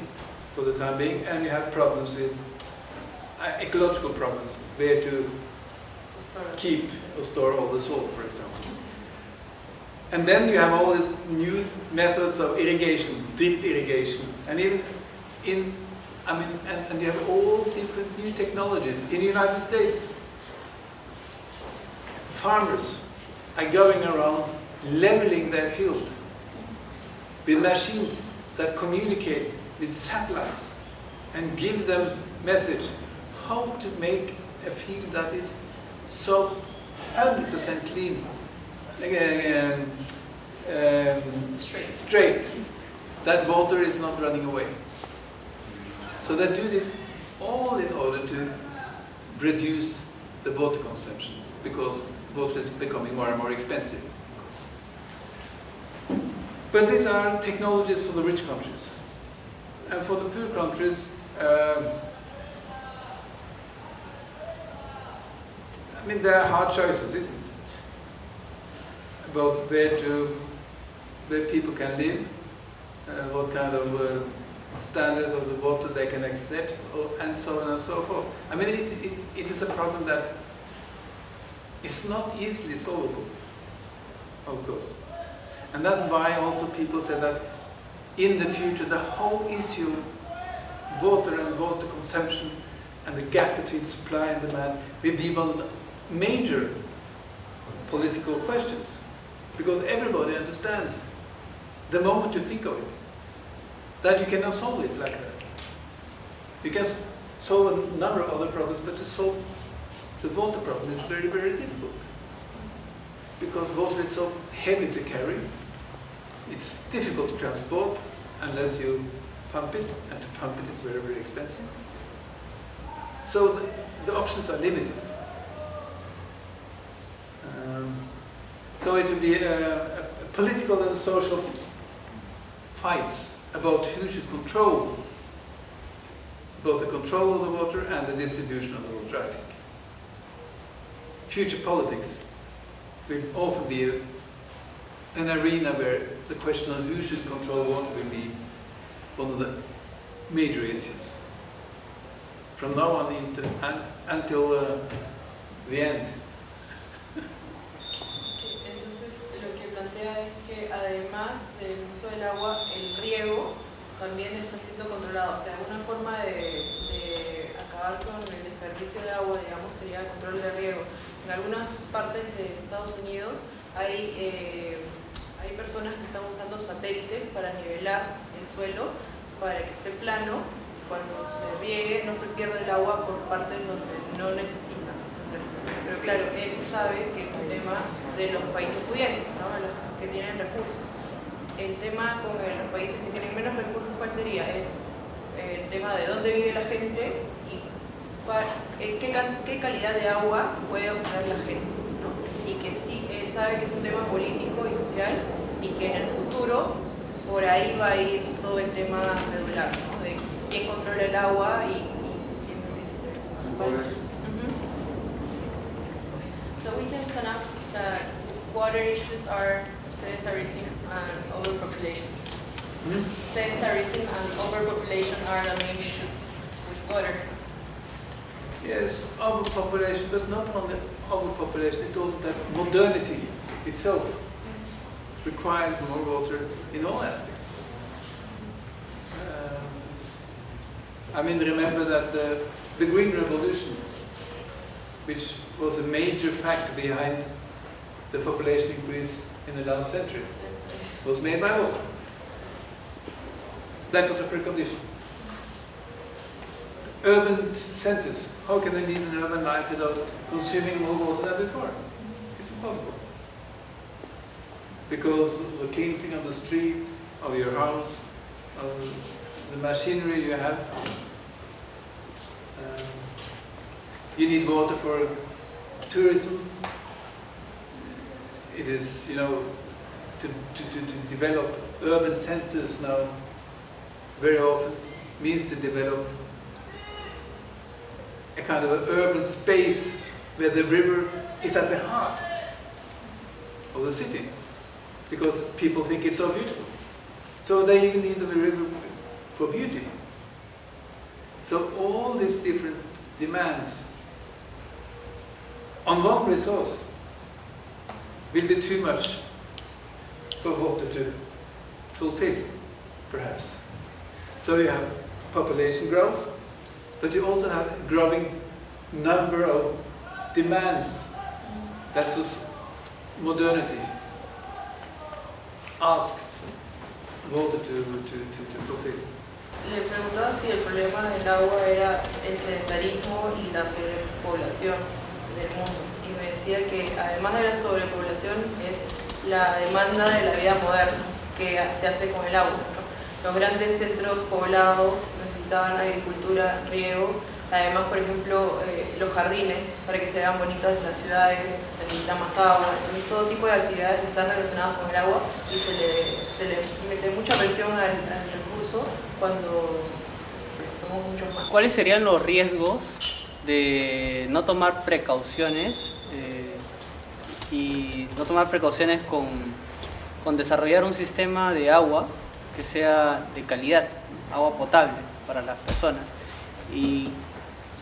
for the time being, and you have problems with ecological problems, where to keep or store all the salt, for example. And then you have all these new methods of irrigation, drip irrigation, and even and you have all different new technologies. In the United States, farmers are going around leveling their field with machines that communicate with satellites and give them message how to make a field that is so 100% clean, straight, that water is not running away. So they do this all in order to reduce the water consumption, because water is becoming more and more expensive. But these are technologies for the rich countries. And for the poor countries, there are hard choices, isn't it? About where people can live, what kind of standards of the water they can accept, and so on and so forth. It is a problem that is not easily solvable, of course. And that's why also people say that in the future the whole issue of water and water consumption and the gap between supply and demand will be one of the major political questions, because everybody understands the moment you think of it that you cannot solve it like that. You can solve a number of other problems, but to solve the water problem is very, very difficult, because water is so heavy to carry. It's difficult to transport unless you pump it, and to pump it is very, very expensive. So the options are limited. So it will be a political and social fight about who should control both the control of the water and the distribution of the water, I think. Future politics will often be an arena where the question of who should control water will be one of the major issues. From now on until the end. Entonces, lo que plantea es que además del uso del agua, el riego también está siendo controlado. O sea, una forma de acabar con el desperdicio de agua, digamos, sería el control del riego. En algunas partes de Estados Unidos hay personas que están usando satélites para nivelar el suelo, para que esté plano. Cuando se riegue no se pierde el agua por partes donde no necesita. Pero claro, él sabe que es un tema de los países pudientes, ¿no? De los que tienen recursos. El tema con los países que tienen menos recursos, ¿cuál sería? Es el tema de dónde vive la gente y qué calidad de agua puede obtener la gente, ¿no? Y que sí, él sabe que es un tema político y social y que en el futuro por ahí va a ir todo el tema medular, ¿no? De quién controla el agua y quién So we can sum up that water issues are sedentarism and overpopulation. Sedentarism and overpopulation are the main issues with water. Yes, overpopulation, but not only overpopulation, it's also that modernity itself requires more water in all aspects. I mean, remember that the Green Revolution, which was a major factor behind the population increase in the last century, was made by water. That was a precondition. Urban centers, how can they lead an urban life without consuming more water than before? It's impossible. Because of the cleansing of the street, of your house, of the machinery you have. You need water for tourism. It is, you know, to develop urban centers now very often means to develop a kind of an urban space where the river is at the heart of the city, because people think it's so beautiful. So they even need the river for beauty. So all these different demands on one resource will be too much for water to fulfill, perhaps. So you have population growth, but you also have a growing number of demands. That's what modernity asks water to fulfill. Le preguntaba si el problema del agua era el sedentarismo y la sobrepoblación del mundo. Y me decía que además de la sobrepoblación es la demanda de la vida moderna que se hace con el agua, ¿no? Los grandes centros poblados necesitaban agricultura, riego. Además, por ejemplo, los jardines, para que se vean bonitas las ciudades, necesitan más agua. Entonces, todo tipo de actividades están relacionadas con el agua y se le mete mucha presión al recurso cuando somos muchos más. ¿Cuáles serían los riesgos de no tomar precauciones y no tomar precauciones con desarrollar un sistema de agua que sea de calidad, agua potable para las personas? ¿Y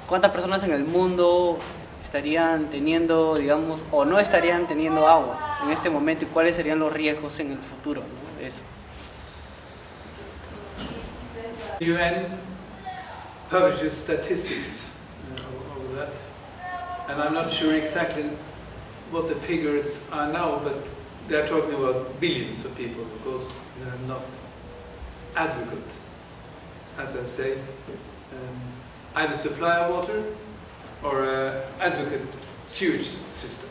cuántas personas en el mundo estarían teniendo, digamos, o no estarían teniendo agua en este momento, y cuáles serían los riesgos en el futuro, ¿no? De eso. UN publishes statistics of that, and I'm not sure exactly what the figures are now, but they're talking about billions of people, because they are not adequate, as I say, either supply of water or adequate sewage system.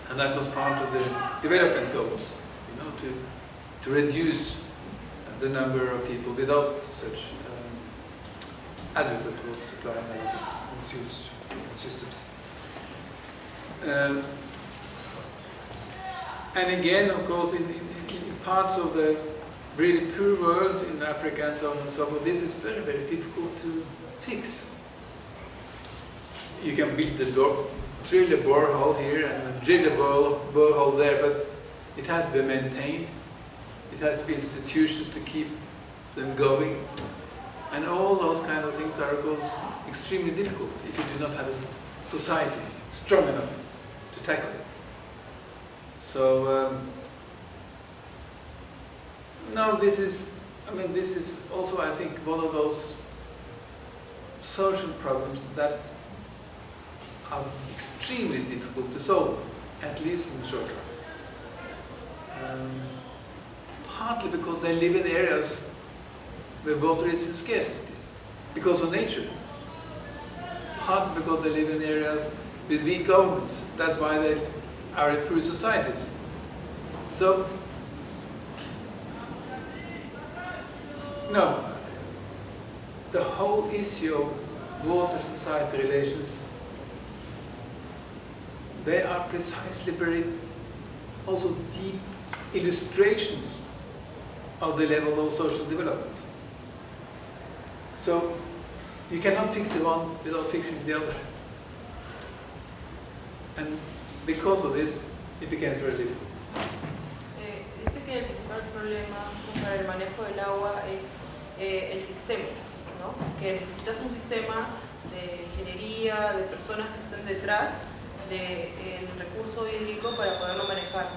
And that was part of the development goals, you know, to reduce the number of people without such adequate water supply and adequate sewage systems. And again, of course, in parts of the really poor world, in Africa and so on and so forth, this is very, very difficult to fix. You can build drill a borehole here and drill a borehole there, but it has to be maintained. It has to be institutions to keep them going. And all those kind of things are, of course, extremely difficult if you do not have society strong enough to tackle it. So no, this is also, I think, one of those social problems that are extremely difficult to solve, at least in the short run. Partly because they live in areas where water is in scarcity, because of nature. Partly because they live in areas with weak governments. That's why they are in poor societies. So, no, the whole issue of water-society relations, they are precisely very also deep illustrations of the level of social development. So you cannot fix the one without fixing the other. And because of this, it becomes very difficult. Dice que el principal problema para el manejo del agua es el sistema, ¿no? Que necesitas un sistema de ingeniería, de personas que estén detrás del recurso hídrico para poderlo manejar.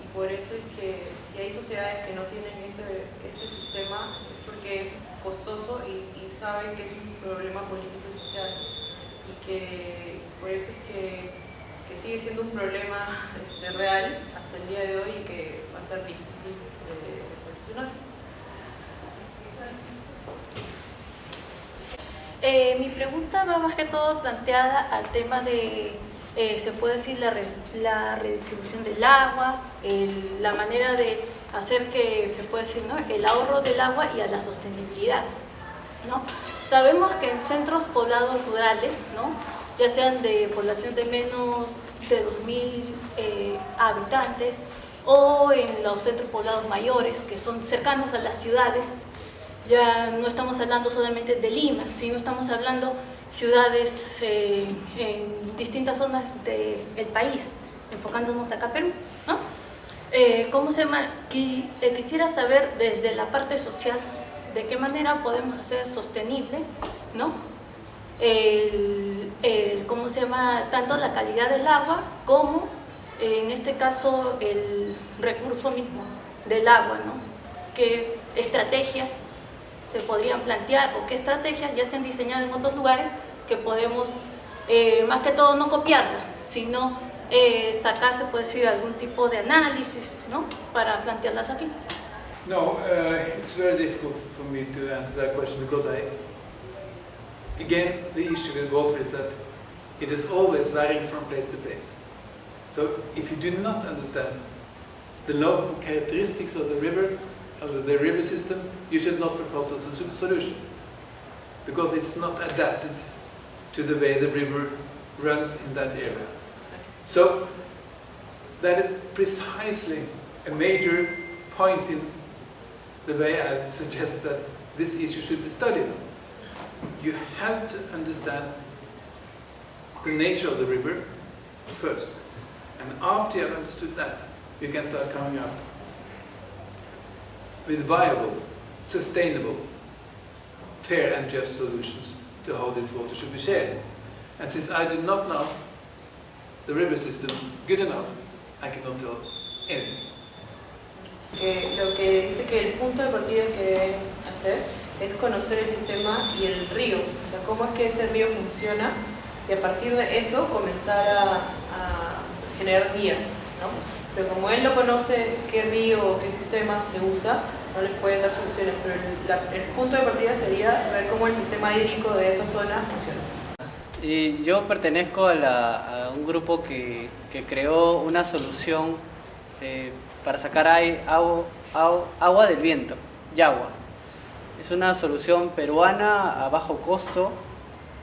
Y por eso es que si hay sociedades que no tienen ese sistema, es porque es costoso y saben que es un problema político y social. Y que por eso es que sigue siendo un problema real hasta el día de hoy y que va a ser difícil de solucionar. Mi pregunta va más que todo planteada al tema de, se puede decir, la redistribución del agua, la manera de hacer que, se puede decir, ¿no?, el ahorro del agua y a la sostenibilidad, ¿no? Sabemos que en centros poblados rurales, ¿no?, ya sean de población de menos de 2.000 habitantes o en los centros poblados mayores que son cercanos a las ciudades, ya no estamos hablando solamente de Lima, sino estamos hablando ciudades en distintas zonas del país, enfocándonos acá a Perú, ¿no? ¿Cómo se llama? Quisiera saber desde la parte social de qué manera podemos hacer sostenible, ¿no?, ¿cómo se llama?, tanto la calidad del agua como en este caso el recurso mismo del agua, ¿no? ¿Qué estrategias se podrían plantear o qué estrategias ya se han diseñado en otros lugares que podemos, más que todo, no copiarlas, sino sacar, se puede decir, algún tipo de análisis, ¿no?, para plantearlas aquí? No, it's very difficult for me to answer that question because again, the issue with water is that it is always varying from place to place. So if you do not understand the local characteristics of the river system, you should not propose a solution because it's not adapted to the way the river runs in that area. So that is precisely a major point in the way I suggest that this issue should be studied. You have to understand the nature of the river first. And after you have understood that, you can start coming up with viable, sustainable, fair and just solutions to how this water should be shared. And since I do not know the river system good enough, I cannot tell anything. Lo que dice que el punto de partida que deben hacer es conocer el sistema y el río, o sea, cómo es que ese río funciona y a partir de eso comenzar a generar vías, ¿no? Pero como él no conoce qué río o qué sistema se usa, no les pueden dar soluciones, pero el punto de partida sería ver cómo el sistema hídrico de esa zona funciona. Y yo pertenezco a un grupo que creó una solución para sacar agua del viento, Yagua. Es una solución peruana a bajo costo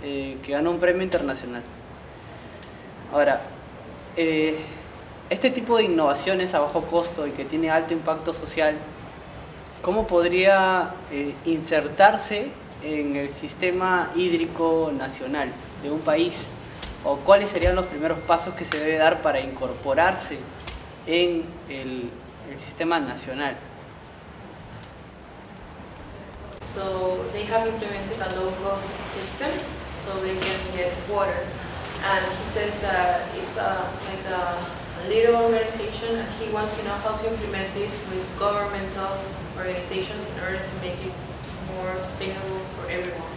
que ganó un premio internacional. Ahora, este tipo de innovaciones a bajo costo y que tiene alto impacto social, ¿cómo podría insertarse en el sistema hídrico nacional de un país? ¿O cuáles serían los primeros pasos que se debe dar para incorporarse en el sistema nacional? So they have implemented a low-cost system so they can get water. and he says that it's like a little organization, and he wants to know how to implement it with governmental organizations in order to make it more sustainable for everyone.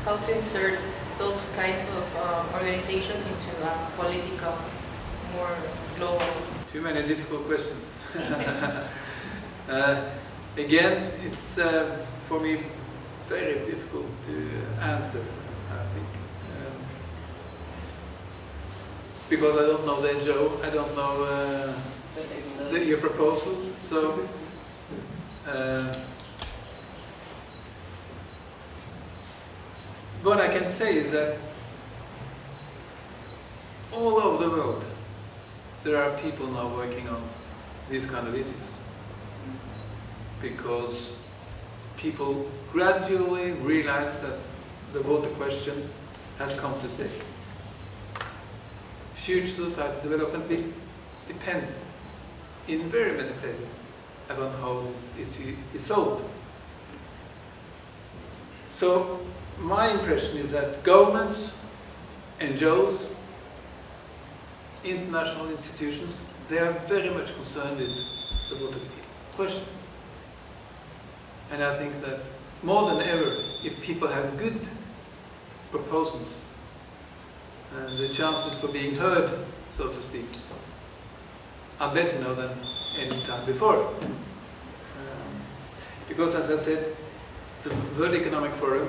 How to insert those kinds of organizations into a political, more global. Too many difficult questions. Again, it's for me very difficult to answer, I think. Because I don't know the NGO, I don't know your proposal, so what I can say is that all over the world there are people now working on these kind of issues, because people gradually realize that the water question has come to stay. Future society development will depend in very many places upon how this issue is solved. So my impression is that governments, NGOs, international institutions, they are very much concerned with the water question. And I think that more than ever, if people have good proposals, and the chances for being heard, so to speak, are better now than any time before. Because as I said, the World Economic Forum,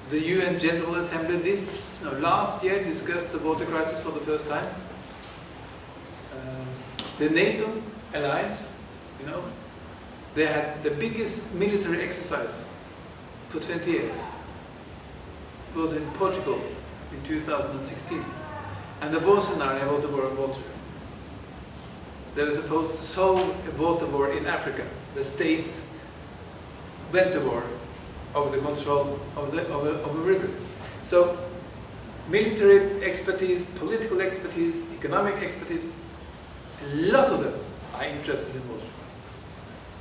the UN General Assembly last year discussed the water crisis for the first time. The NATO alliance, they had the biggest military exercise for 20 years. It was in Portugal in 2016. And the war scenario was a war of water. They were supposed to solve a water war in Africa. The states went to war over the control of a river. So military expertise, political expertise, economic expertise, a lot of them are interested in water.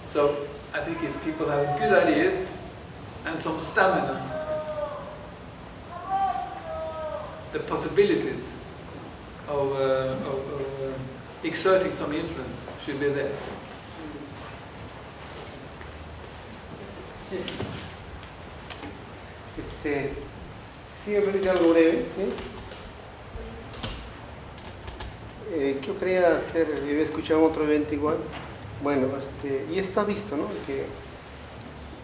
So I think if people have good ideas and some stamina, the possibilities of exerting some influence should be there. Sí, en realidad algo breve. ¿Qué yo quería hacer? Yo había escuchado en otro evento igual. Bueno, y está visto, ¿no? Que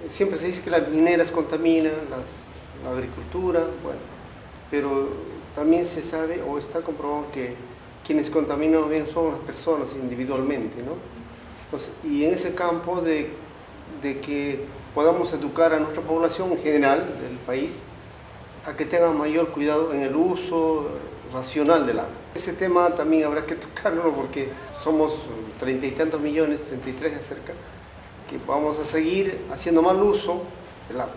siempre se dice que las mineras contaminan, la agricultura, bueno, pero también se sabe o está comprobado que quienes contaminan bien son las personas individualmente, ¿no? Entonces, y en ese campo de que podamos educar a nuestra población en general del país a que tengan mayor cuidado en el uso racional del agua. Ese tema también habrá que tocarlo porque somos 30 y tantos millones, 33 de cerca, que vamos a seguir haciendo mal uso del agua.